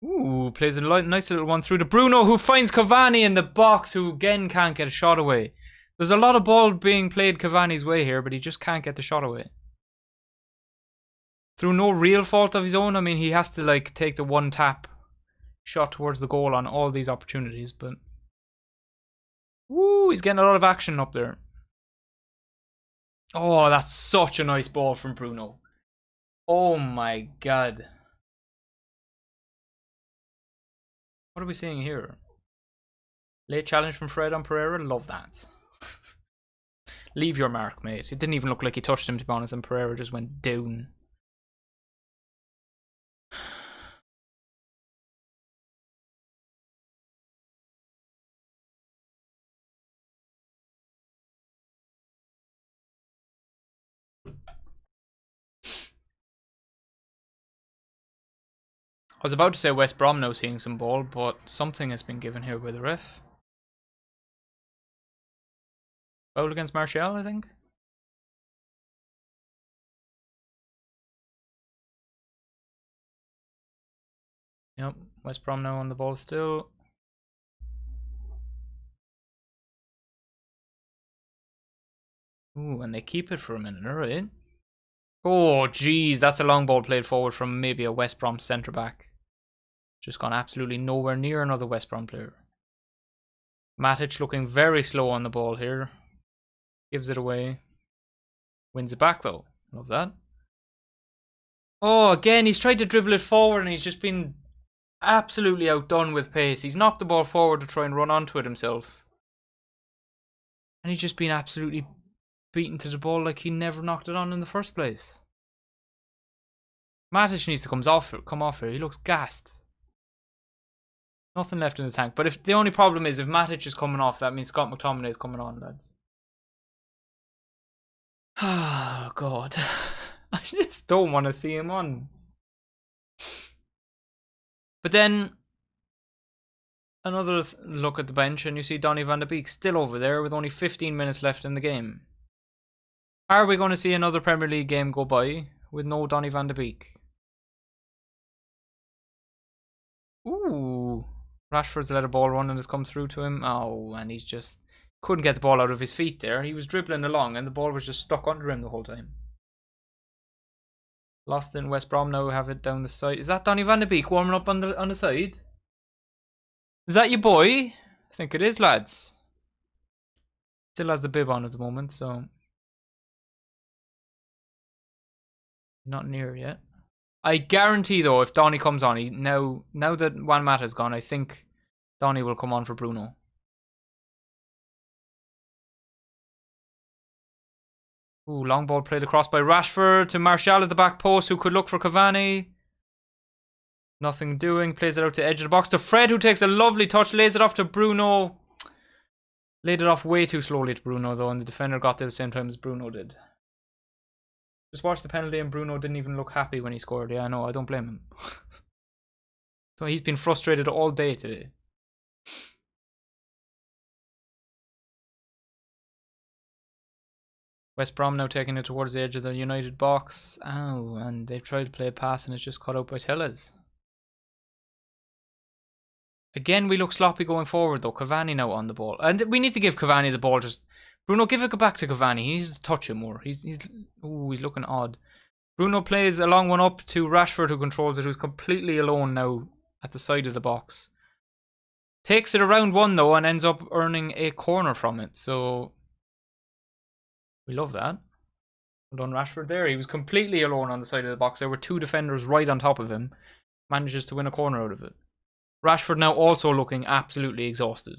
Ooh, plays a nice little one through to Bruno, who finds Cavani in the box, who again can't get a shot away. There's a lot of ball being played Cavani's way here, but he just can't get the shot away. Through no real fault of his own. I mean, he has to like take the one tap shot towards the goal on all these opportunities, but woo, he's getting a lot of action up there. Oh, that's such a nice ball from Bruno. Oh my god. What are we seeing here? Late challenge from Fred on Pereira. Love that. Leave your mark, mate. It didn't even look like he touched him, to be honest, and Pereira just went down. I was about to say West Brom now seeing some ball, but something has been given here by the ref. Foul against Martial, I think. Yep, West Brom now on the ball still. Ooh, and they keep it for a minute, alright. Oh, jeez, that's a long ball played forward from maybe a West Brom centre back. Just gone absolutely nowhere near another West Brom player. Matic looking very slow on the ball here. Gives it away. Wins it back though. Love that. Oh, again, he's tried to dribble it forward and he's just been absolutely outdone with pace. He's knocked the ball forward to try and run onto it himself. And he's just been absolutely beaten to the ball like he never knocked it on in the first place. Matic needs to come off here. He looks gassed. Nothing left in the tank. But if the only problem is if Matic is coming off, that means Scott McTominay is coming on, lads. Oh, God. I just don't want to see him on. But then, another look at the bench and you see Donny van de Beek still over there with only 15 minutes left in the game. Are we going to see another Premier League game go by with no Donny van de Beek? Ooh. Rashford's let a ball run and has come through to him. Oh, and he's just couldn't get the ball out of his feet there. He was dribbling along and the ball was just stuck under him the whole time. Lost in West Brom now have it down the side. Is that Donny van de Beek warming up on the side? Is that your boy? I think it is, lads. Still has the bib on at the moment, so not near yet. I guarantee though, if Donny comes on, now that Juan Mata's gone, I think Donny will come on for Bruno. Ooh, long ball played across by Rashford to Martial at the back post, who could look for Cavani. Nothing doing, plays it out to edge of the box to Fred, who takes a lovely touch, lays it off to Bruno. Laid it off way too slowly to Bruno though, and the defender got there at the same time as Bruno did. Just watched the penalty and Bruno didn't even look happy when he scored. Yeah, I know, I don't blame him. So he's been frustrated all day today. West Brom now taking it towards the edge of the United box. Oh, and they've tried to play a pass and it's just cut out by Tellez. Again, we look sloppy going forward though. Cavani now on the ball. And we need to give Cavani the ball. Just Bruno, give it back to Cavani. He needs to touch him more. He's looking odd. Bruno plays a long one up to Rashford, who controls it, who's completely alone now at the side of the box. Takes it around one though and ends up earning a corner from it. So we love that. Well done, Rashford there. He was completely alone on the side of the box. There were two defenders right on top of him. Manages to win a corner out of it. Rashford now also looking absolutely exhausted.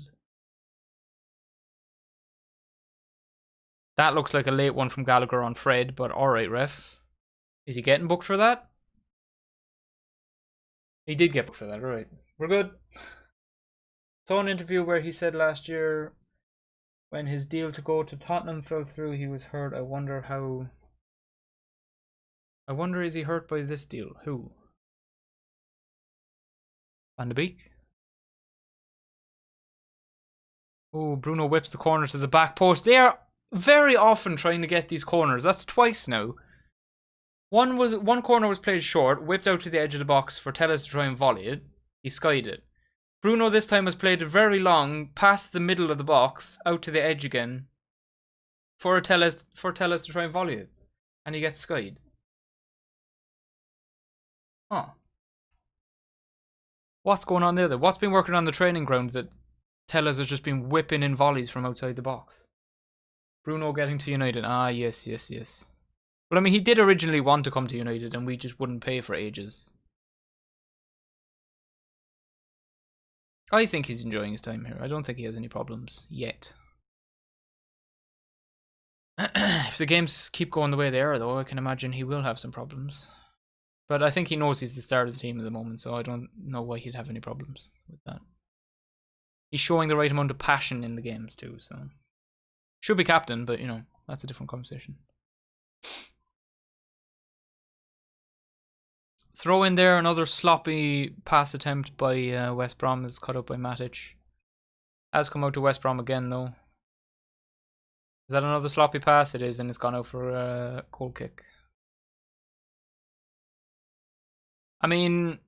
That looks like a late one from Gallagher on Fred, but alright, ref. Is he getting booked for that? He did get booked for that, alright. We're good. Saw an interview where he said last year when his deal to go to Tottenham fell through, he was hurt. I wonder is he hurt by this deal? Who? Van de Beek? Oh, Bruno whips the corner to the back post. They are very often trying to get these corners. That's twice now. One corner was played short, whipped out to the edge of the box for Tellez to try and volley it. He skied it. Bruno this time has played it very long, past the middle of the box, out to the edge again, for Tellez to try and volley it. And he gets skied. Huh. What's going on there then? What's been working on the training ground that Tellez has just been whipping in volleys from outside the box? Bruno getting to United. Ah, yes. Well, I mean, he did originally want to come to United and we just wouldn't pay for ages. I think he's enjoying his time here. I don't think he has any problems yet. If the games keep going the way they are, though, I can imagine he will have some problems. But I think he knows he's the star of the team at the moment, so I don't know why he'd have any problems with that. He's showing the right amount of passion in the games too, so... Should be captain, but, you know, that's a different conversation. Throw in there another sloppy pass attempt by West Brom that's cut up by Matic. Has come out to West Brom again though. Is that another sloppy pass? It is, and it's gone out for a goal kick. I mean,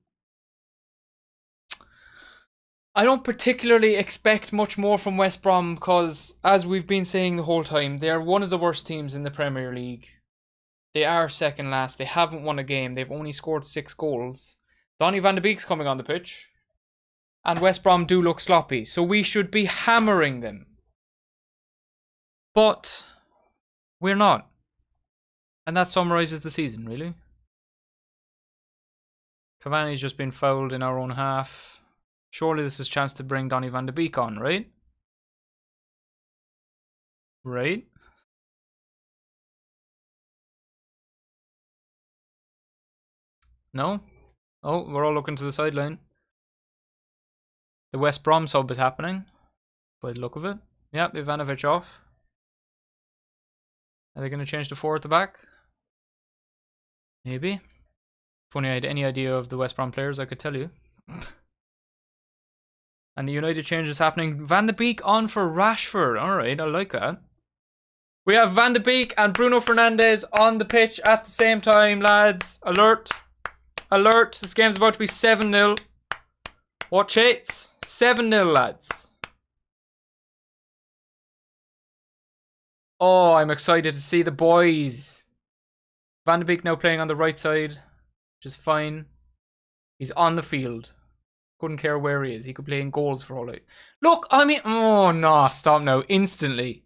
I don't particularly expect much more from West Brom because, as we've been saying the whole time, they are one of the worst teams in the Premier League. They are second last. They haven't won a game. They've only scored 6 goals. Donny van de Beek's coming on the pitch. And West Brom do look sloppy. So we should be hammering them. But we're not. And that summarises the season, really. Cavani's just been fouled in our own half. Surely this is a chance to bring Donny van de Beek on, right? Right? No? Oh, we're all looking to the sideline. The West Brom sub is happening. By the look of it. Yep, Ivanovic off. Are they going to change to 4 at the back? Maybe. If only I had any idea of the West Brom players, I could tell you. And the United change is happening. Van de Beek on for Rashford. Alright, I like that. We have Van de Beek and Bruno Fernandes on the pitch at the same time, lads. Alert. Alert. This game's about to be 7-0. Watch it. 7-0, lads. Oh, I'm excited to see the boys. Van de Beek now playing on the right side, which is fine. He's on the field. Couldn't care where he is. He could play in goals for all I... Look, I mean... Oh, no. Stop now. Instantly.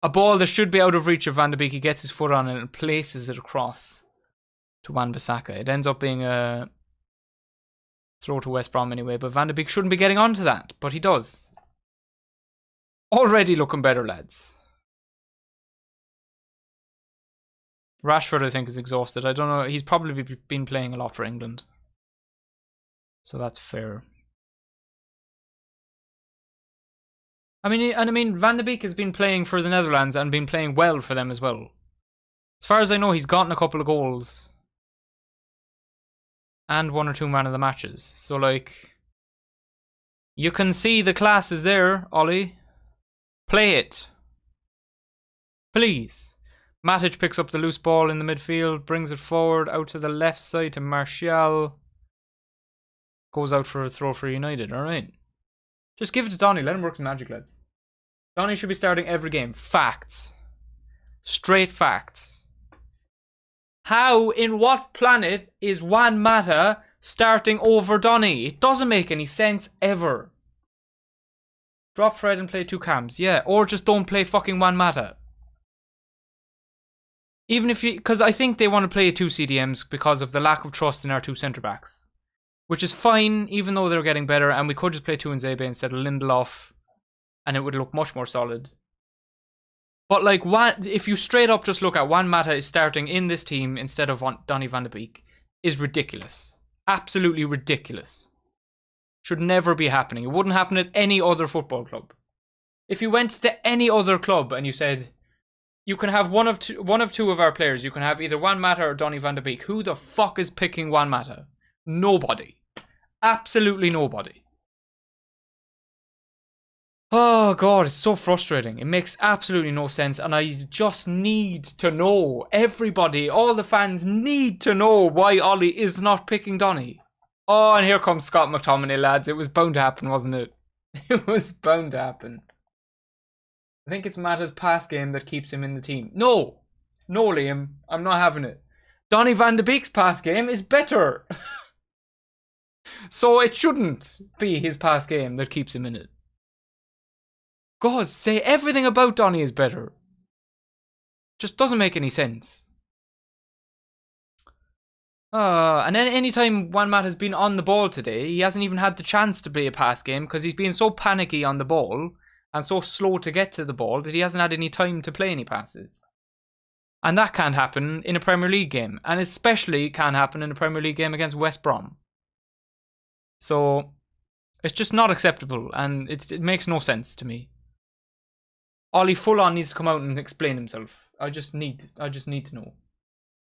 A ball that should be out of reach of Van de Beek. He gets his foot on it and places it across to Wan-Bissaka. It ends up being a throw to West Brom anyway. But Van de Beek shouldn't be getting onto that. But he does. Already looking better, lads. Rashford, I think, is exhausted. I don't know. He's probably been playing a lot for England. So that's fair. I mean, Van de Beek has been playing for the Netherlands and been playing well for them as well. As far as I know, he's gotten a couple of goals. And 1 or 2 man of the matches. So, like, you can see the class is there, Ollie. Play it. Please. Matic picks up the loose ball in the midfield, brings it forward out to the left side to Martial. Goes out for a throw for United. Alright. Just give it to Donny. Let him work his magic, lads. Donny should be starting every game. Facts. Straight facts. How, in what planet is Juan Mata starting over Donny? It doesn't make any sense ever. Drop Fred and play 2 cams. Yeah, or just don't play fucking Juan Mata. Even if you... Because I think they want to play 2 CDMs because of the lack of trust in our 2 centre-backs. Which is fine, even though they're getting better. And we could just play 2 Nzebe instead of Lindelof. And it would look much more solid. But like, if you straight up just look at Juan Mata is starting in this team instead of Donny van de Beek, is ridiculous. Absolutely ridiculous. Should never be happening. It wouldn't happen at any other football club. If you went to any other club and you said, you can have one of two of our players. You can have either Juan Mata or Donny van de Beek. Who the fuck is picking Juan Mata? Nobody. Absolutely nobody. Oh god, it's so frustrating. It makes absolutely no sense, and I just need to know. Everybody, all the fans need to know why Ollie is not picking Donny. Oh, and here comes Scott McTominay, lads. It was bound to happen, wasn't it? It was bound to happen. I think it's Mata's pass game that keeps him in the team. No, Liam, I'm not having it. Donny van de Beek's pass game is better. So it shouldn't be his pass game that keeps him in it. God, say everything about Donny is better. Just doesn't make any sense. And then anytime Juan Mata has been on the ball today, he hasn't even had the chance to play a pass game because he's been so panicky on the ball and so slow to get to the ball that he hasn't had any time to play any passes. And that can't happen in a Premier League game. And especially can happen in a Premier League game against West Brom. So, it's just not acceptable and it makes no sense to me. Ollie full on needs to come out and explain himself. I just need to know.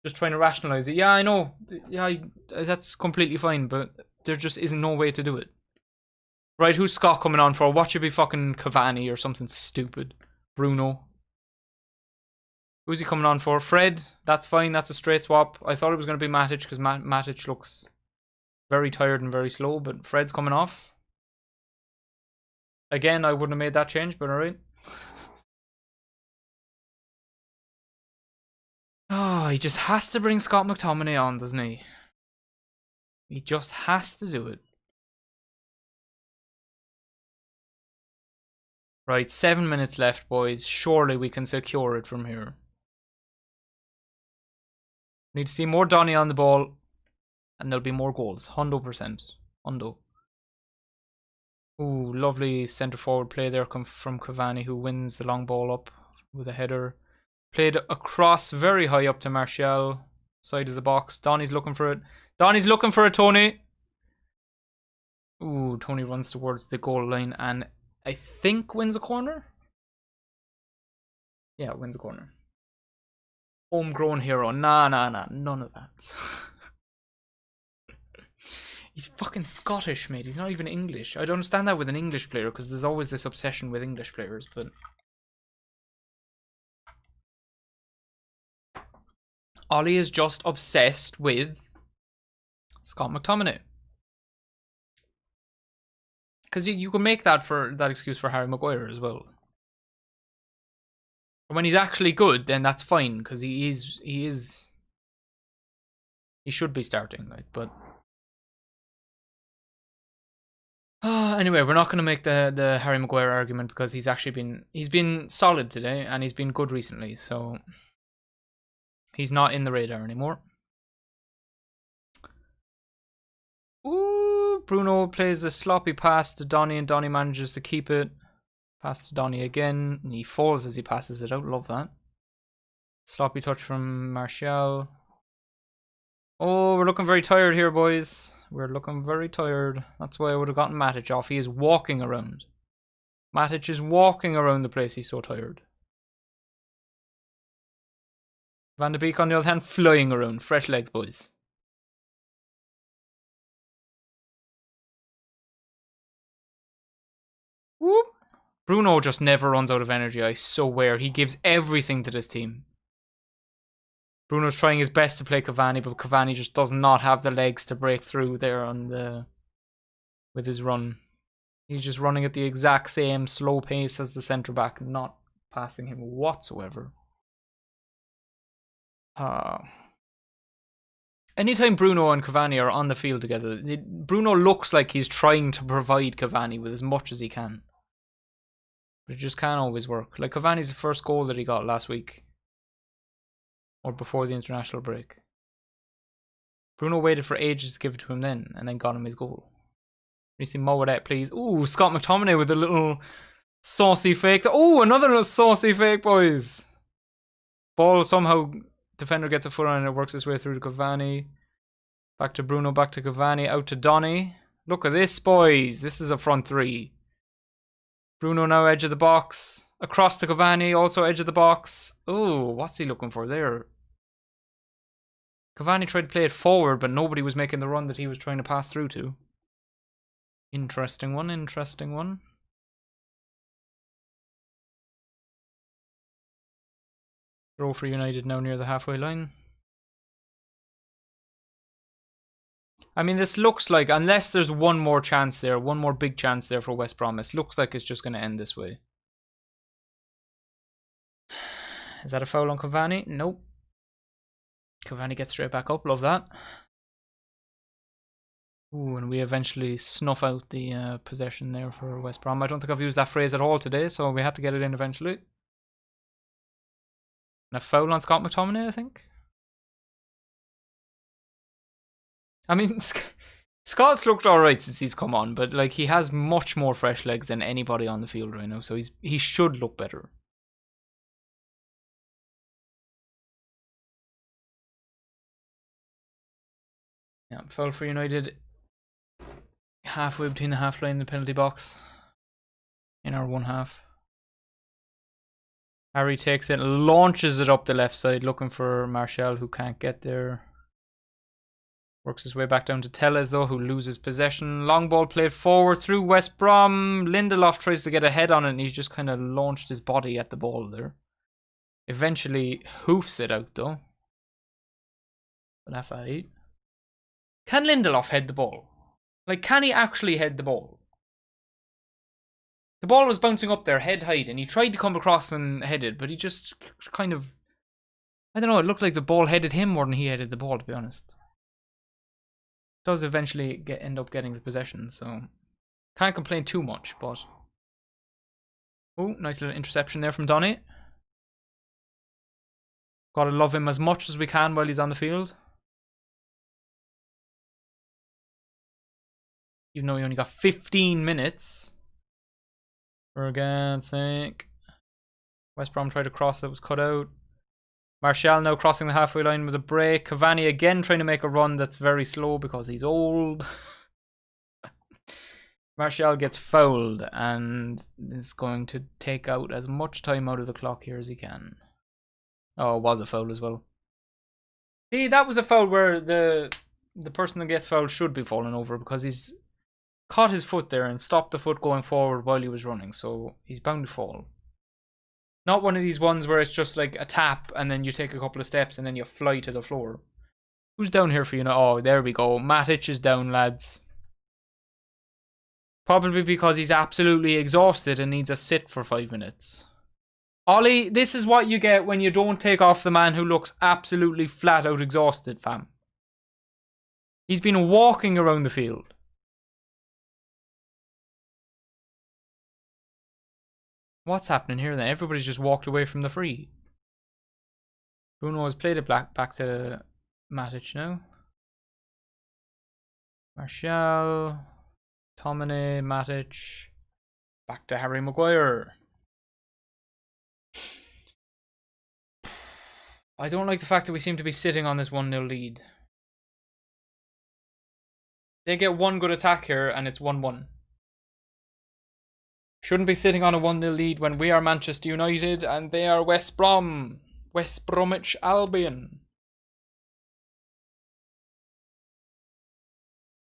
Just trying to rationalise it. Yeah, I know. Yeah, that's completely fine, but there just isn't no way to do it. Right, who's Scott coming on for? What should be fucking Cavani or something stupid? Bruno. Who's he coming on for? Fred. That's fine. That's a straight swap. I thought it was going to be Matic because Matic looks very tired and very slow, but Fred's coming off. Again, I wouldn't have made that change, but alright. Oh, he just has to bring Scott McTominay on, doesn't he? He just has to do it. Right, 7 minutes left, boys. Surely we can secure it from here. Need to see more Donny on the ball, and there'll be more goals. 100%. Hundo. Ooh, lovely centre forward play there from Cavani, who wins the long ball up with a header. Played across very high up to Martial, side of the box. Donny's looking for it. Donny's looking for it, Tony. Ooh, Tony runs towards the goal line and I think wins a corner. Yeah, wins a corner. Homegrown hero. Nah, none of that. He's fucking Scottish, mate. He's not even English. I don't understand that with an English player because there's always this obsession with English players, but Ollie is just obsessed with Scott McTominay. Because you can make that excuse for Harry Maguire as well. And when he's actually good, then that's fine because he should be starting, like, but anyway, we're not going to make the Harry Maguire argument because he's been solid today and he's been good recently, so he's not in the radar anymore. Ooh, Bruno plays a sloppy pass to Donny and Donny manages to keep it. Pass to Donny again, and he falls as he passes it out. Love that. Sloppy touch from Martial. Oh, we're looking very tired here, boys. We're looking very tired. That's why I would have gotten Matic off. He is walking around. Matic is walking around the place. He's so tired. Van de Beek, on the other hand, flying around. Fresh legs, boys. Whoop. Bruno just never runs out of energy, I swear. He gives everything to this team. Bruno's trying his best to play Cavani, but Cavani just does not have the legs to break through there with his run. He's just running at the exact same slow pace as the centre-back, not passing him whatsoever. Anytime Bruno and Cavani are on the field together, Bruno looks like he's trying to provide Cavani with as much as he can. But it just can't always work. Like Cavani's the first goal that he got last week. Or before the international break. Bruno waited for ages to give it to him then, and then got him his goal. Can you see more of that, please? Ooh, Scott McTominay with a little saucy fake. Ooh, another little saucy fake, boys. Ball somehow, defender gets a foot on it and it works its way through to Cavani. Back to Bruno, back to Cavani, out to Donny. Look at this, boys. This is a front three. Bruno now edge of the box. Across to Cavani, also edge of the box. Ooh, what's he looking for there? Cavani tried to play it forward, but nobody was making the run that he was trying to pass through to. Interesting one, interesting one. Throw for United now near the halfway line. I mean, this looks like, unless there's one more chance there, one more big chance there for West Brom, it looks like it's just going to end this way. Is that a foul on Cavani? Nope. Cavani gets straight back up. Love that. Ooh, and we eventually snuff out the possession there for West Brom. I don't think I've used that phrase at all today, so we had to get it in eventually. And a foul on Scott McTominay, I think. I mean, Scott's looked alright since he's come on, but like he has much more fresh legs than anybody on the field right now, so he should look better. Yeah, foul for United. Halfway between the half line and the penalty box. In our one half. Harry takes it, launches it up the left side, looking for Martial, who can't get there. Works his way back down to Tellez, though, who loses possession. Long ball played forward through West Brom. Lindelof tries to get a head on it, and he's just kind of launched his body at the ball there. Eventually hoofs it out, though. But that's alright. Can Lindelof head the ball? Like, can he actually head the ball? The ball was bouncing up there, head height, and he tried to come across and head it, but he just kind of... I don't know, it looked like the ball headed him more than he headed the ball, to be honest. Does eventually end up getting the possession, so... Can't complain too much, but... Oh, nice little interception there from Donny. Gotta love him as much as we can while he's on the field. Even though he only got 15 minutes. For God's sake. West Brom tried to cross that was cut out. Martial now crossing the halfway line with a break. Cavani again trying to make a run that's very slow because he's old. Martial gets fouled and is going to take out as much time out of the clock here as he can. Oh, it was a foul as well. See, that was a foul where the person that gets fouled should be falling over because he's caught his foot there and stopped the foot going forward while he was running, so he's bound to fall. Not one of these ones where it's just like a tap and then you take a couple of steps and then you fly to the floor. Who's down here for you now? Oh, there we go. Matic is down, lads. Probably because he's absolutely exhausted and needs a sit for 5 minutes. Ollie, this is what you get when you don't take off the man who looks absolutely flat out exhausted, fam. He's been walking around the field. What's happening here then? Everybody's just walked away from the free. Bruno has played it back to Matic now. Martial, Tomine, Matic, back to Harry Maguire. I don't like the fact that we seem to be sitting on this 1-0 lead. They get one good attack here and it's 1-1. Shouldn't be sitting on a 1-0 lead when we are Manchester United and they are West Brom. West Bromwich Albion.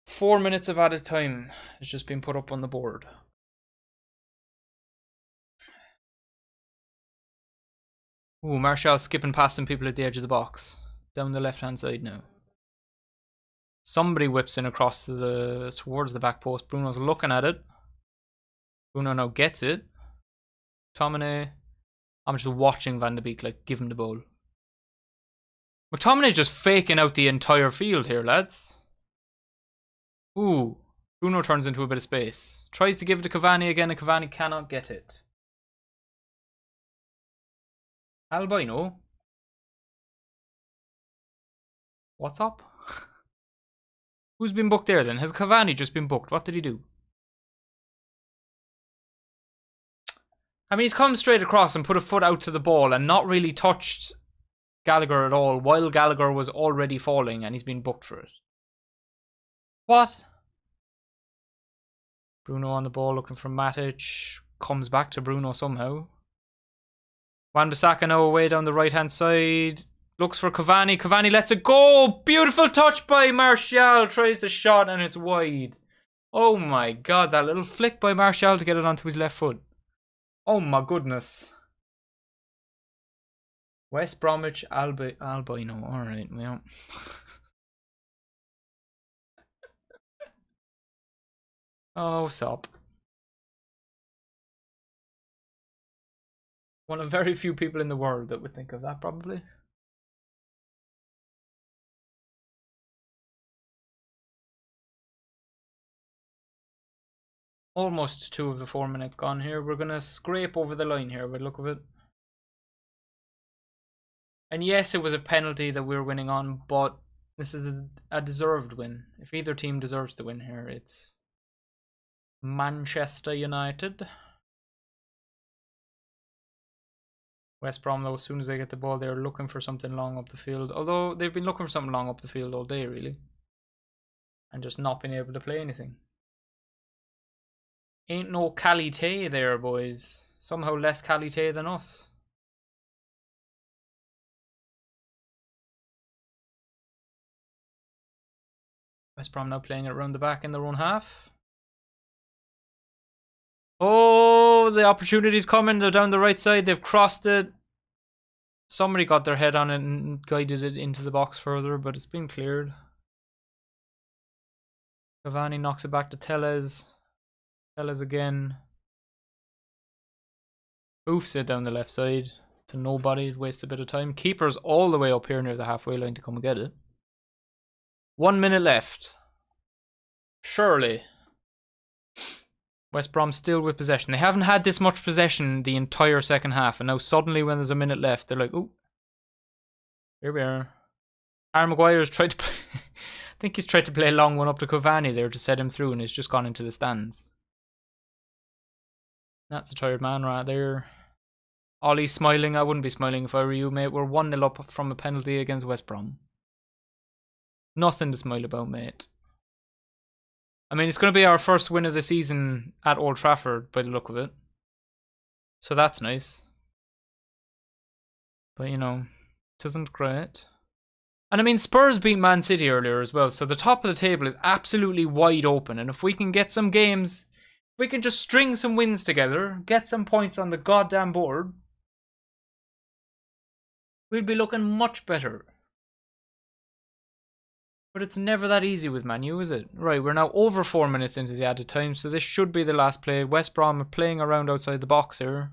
4 minutes of added time has just been put up on the board. Ooh, Martial skipping past some people at the edge of the box. Down the left-hand side now. Somebody whips in across towards the back post. Bruno's looking at it. Bruno now gets it. McTominay. I'm just watching Van de Beek like give him the ball. McTominay's just faking out the entire field here, lads. Ooh. Bruno turns into a bit of space. Tries to give it to Cavani again and Cavani cannot get it. Albino? What's up? Who's been booked there then? Has Cavani just been booked? What did he do? I mean, he's come straight across and put a foot out to the ball and not really touched Gallagher at all while Gallagher was already falling and he's been booked for it. What? Bruno on the ball looking for Matic. Comes back to Bruno somehow. Wan-Bissaka now away down the right-hand side. Looks for Cavani. Cavani lets it go. Beautiful touch by Martial. Tries the shot and it's wide. Oh my god, that little flick by Martial to get it onto his left foot. Oh my goodness. West Bromwich Albino. Alright, well. Oh, stop. One of very few people in the world that would think of that, probably. Almost 2 of the 4 minutes gone here. We're going to scrape over the line here by the look of it. And yes, it was a penalty that we were winning on, but this is a deserved win. If either team deserves to win here, it's Manchester United. West Brom, though, as soon as they get the ball, they're looking for something long up the field. Although they've been looking for something long up the field all day, really. And just not been able to play anything. Ain't no qualité there, boys. Somehow less qualité than us. West Brom now playing it around the back in their own half. Oh, the opportunity's coming. They're down the right side. They've crossed it. Somebody got their head on it and guided it into the box further, but it's been cleared. Cavani knocks it back to Tellez. Tellez again. Boofs it down the left side to nobody. It wastes a bit of time. Keeper's all the way up here near the halfway line to come and get it. 1 minute left. Surely. West Brom still with possession. They haven't had this much possession the entire second half, and now suddenly when there's a minute left, they're like, oh, here we are. Harry Maguire's tried to play I think he's tried to play a long one up to Cavani there to set him through, and he's just gone into the stands. That's a tired man right there. Ollie's smiling. I wouldn't be smiling if I were you, mate. We're 1-0 up from a penalty against West Brom. Nothing to smile about, mate. I mean, it's going to be our first win of the season at Old Trafford by the look of it. So that's nice. But, you know, it isn't great. And I mean, Spurs beat Man City earlier as well. So the top of the table is absolutely wide open. And if we can get some games, if we can just string some wins together, get some points on the goddamn board, we'll be looking much better. But it's never that easy with Man U, is it? Right, we're now over 4 minutes into the added time, so this should be the last play. West Brom are playing around outside the box here.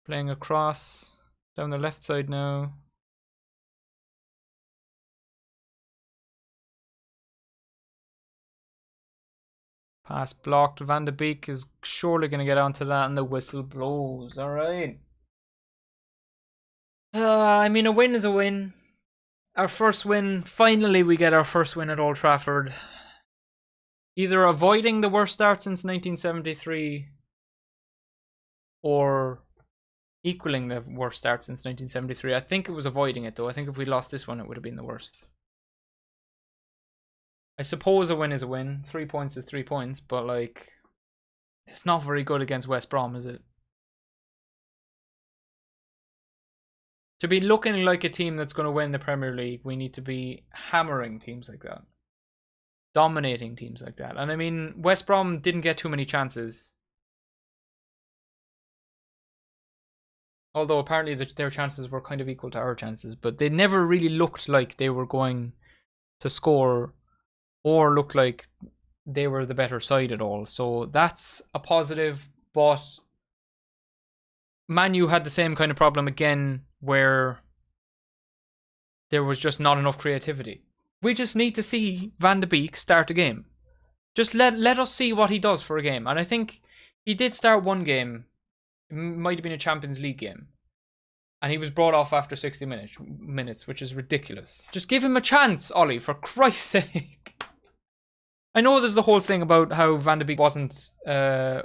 Playing across down the left side now. Pass blocked. Van de Beek is surely going to get onto that, and the whistle blows. Alright. I mean, a win is a win. Our first win. Finally, we get our first win at Old Trafford. Either avoiding the worst start since 1973 or equaling the worst start since 1973. I think it was avoiding it, though. I think if we lost this one, it would have been the worst. I suppose a win is a win. 3 points is 3 points, but, like, it's not very good against West Brom, is it? To be looking like a team that's going to win the Premier League, we need to be hammering teams like that. Dominating teams like that. And I mean, West Brom didn't get too many chances. Although apparently their chances were kind of equal to our chances. But they never really looked like they were going to score or look like they were the better side at all. So that's a positive. But Man U had the same kind of problem again, where there was just not enough creativity. We just need to see Van de Beek start a game. Just let us see what he does for a game. And I think he did start one game. It might have been a Champions League game. And he was brought off after 60 minutes, which is ridiculous. Just give him a chance, Ollie, for Christ's sake. I know there's the whole thing about how Van de Beek wasn't a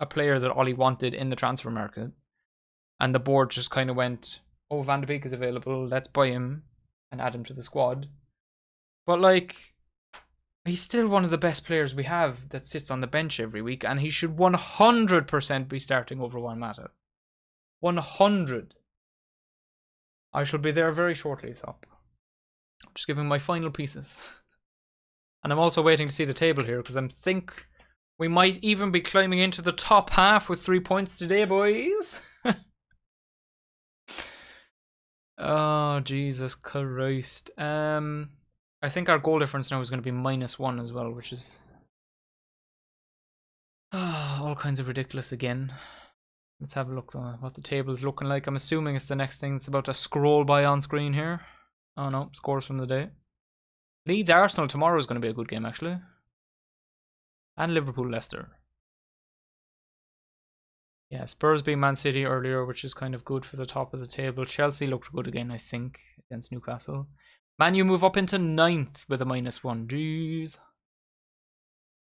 player that Ollie wanted in the transfer market. And the board just kind of went, oh, Van de Beek is available, let's buy him and add him to the squad. But, like, he's still one of the best players we have that sits on the bench every week, and he should 100% be starting over Juan Mata. 100. I shall be there very shortly, Sop. Just giving my final pieces. And I'm also waiting to see the table here, because I think we might even be climbing into the top half with 3 points today, boys. Oh, Jesus Christ. I think our goal difference now is going to be -1 as well, which is all kinds of ridiculous again. Let's have a look at what the table is looking like. I'm assuming it's the next thing that's about to scroll by on screen here. Oh no, scores from the day. Leeds Arsenal tomorrow is going to be a good game, actually. And Liverpool Leicester. Yeah, Spurs beat Man City earlier, which is kind of good for the top of the table. Chelsea looked good again, I think, against Newcastle. Man U move up into 9th with a -1. Jeez.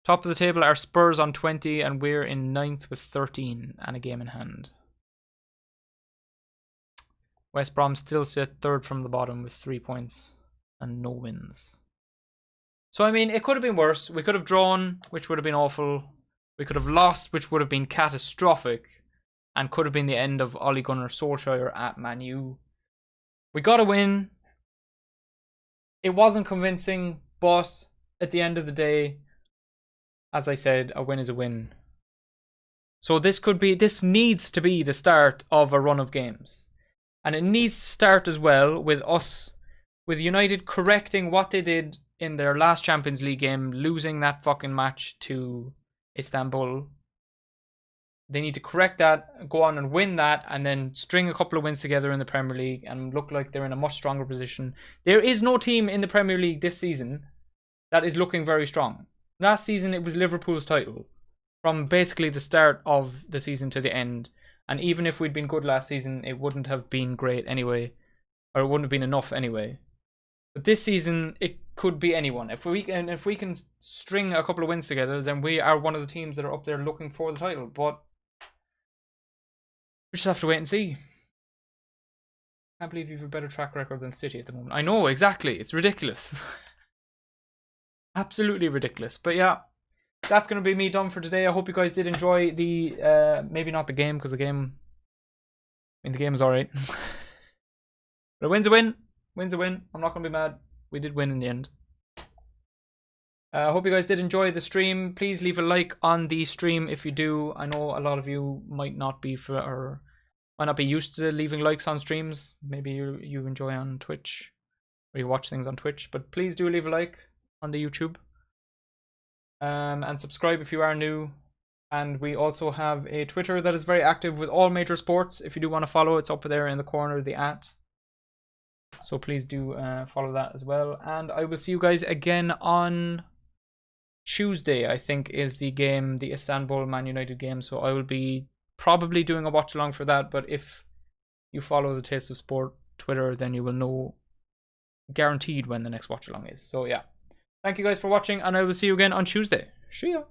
Top of the table are Spurs on 20, and we're in 9th with 13 and a game in hand. West Brom still sit 3rd from the bottom with 3 points and no wins. So, I mean, it could have been worse. We could have drawn, which would have been awful. We could have lost, which would have been catastrophic, and could have been the end of Ole Gunnar Solskjaer at Man U. We got a win. It wasn't convincing, but at the end of the day, as I said, a win is a win. So this needs to be the start of a run of games. And it needs to start as well with United correcting what they did in their last Champions League game, losing that fucking match to Istanbul. They need to correct that, go on and win that, and then string a couple of wins together in the Premier League and look like they're in a much stronger position. There is no team in the Premier League this season that is looking very strong. Last season, it was Liverpool's title from basically the start of the season to the end. And even if we'd been good last season, it wouldn't have been great anyway, or it wouldn't have been enough anyway. But this season, it could be anyone. If we can string a couple of wins together, then we are one of the teams that are up there looking for the title. But we just have to wait and see. I can't believe you have a better track record than City at the moment. I know, exactly. It's ridiculous. Absolutely ridiculous. But yeah, that's going to be me done for today. I hope you guys did enjoy the, maybe not the game, because the game is alright. But a win's a win. Win's a win. I'm not going to be mad. We did win in the end. I hope you guys did enjoy the stream. Please leave a like on the stream if you do. I know a lot of you might not be used to leaving likes on streams. Maybe you enjoy on Twitch, or you watch things on Twitch. But please do leave a like on the YouTube. And subscribe if you are new. And we also have a Twitter that is very active with all major sports. If you do want to follow, it's up there in the corner, the @ so please do follow that as well. And I will see you guys again on Tuesday, I think, is the game, the Istanbul Man United game. So I will be probably doing a watch along for that. But if you follow the Taste of Sport Twitter, then you will know guaranteed when the next watch along is. So yeah, thank you guys for watching, and I will see you again on Tuesday. See ya.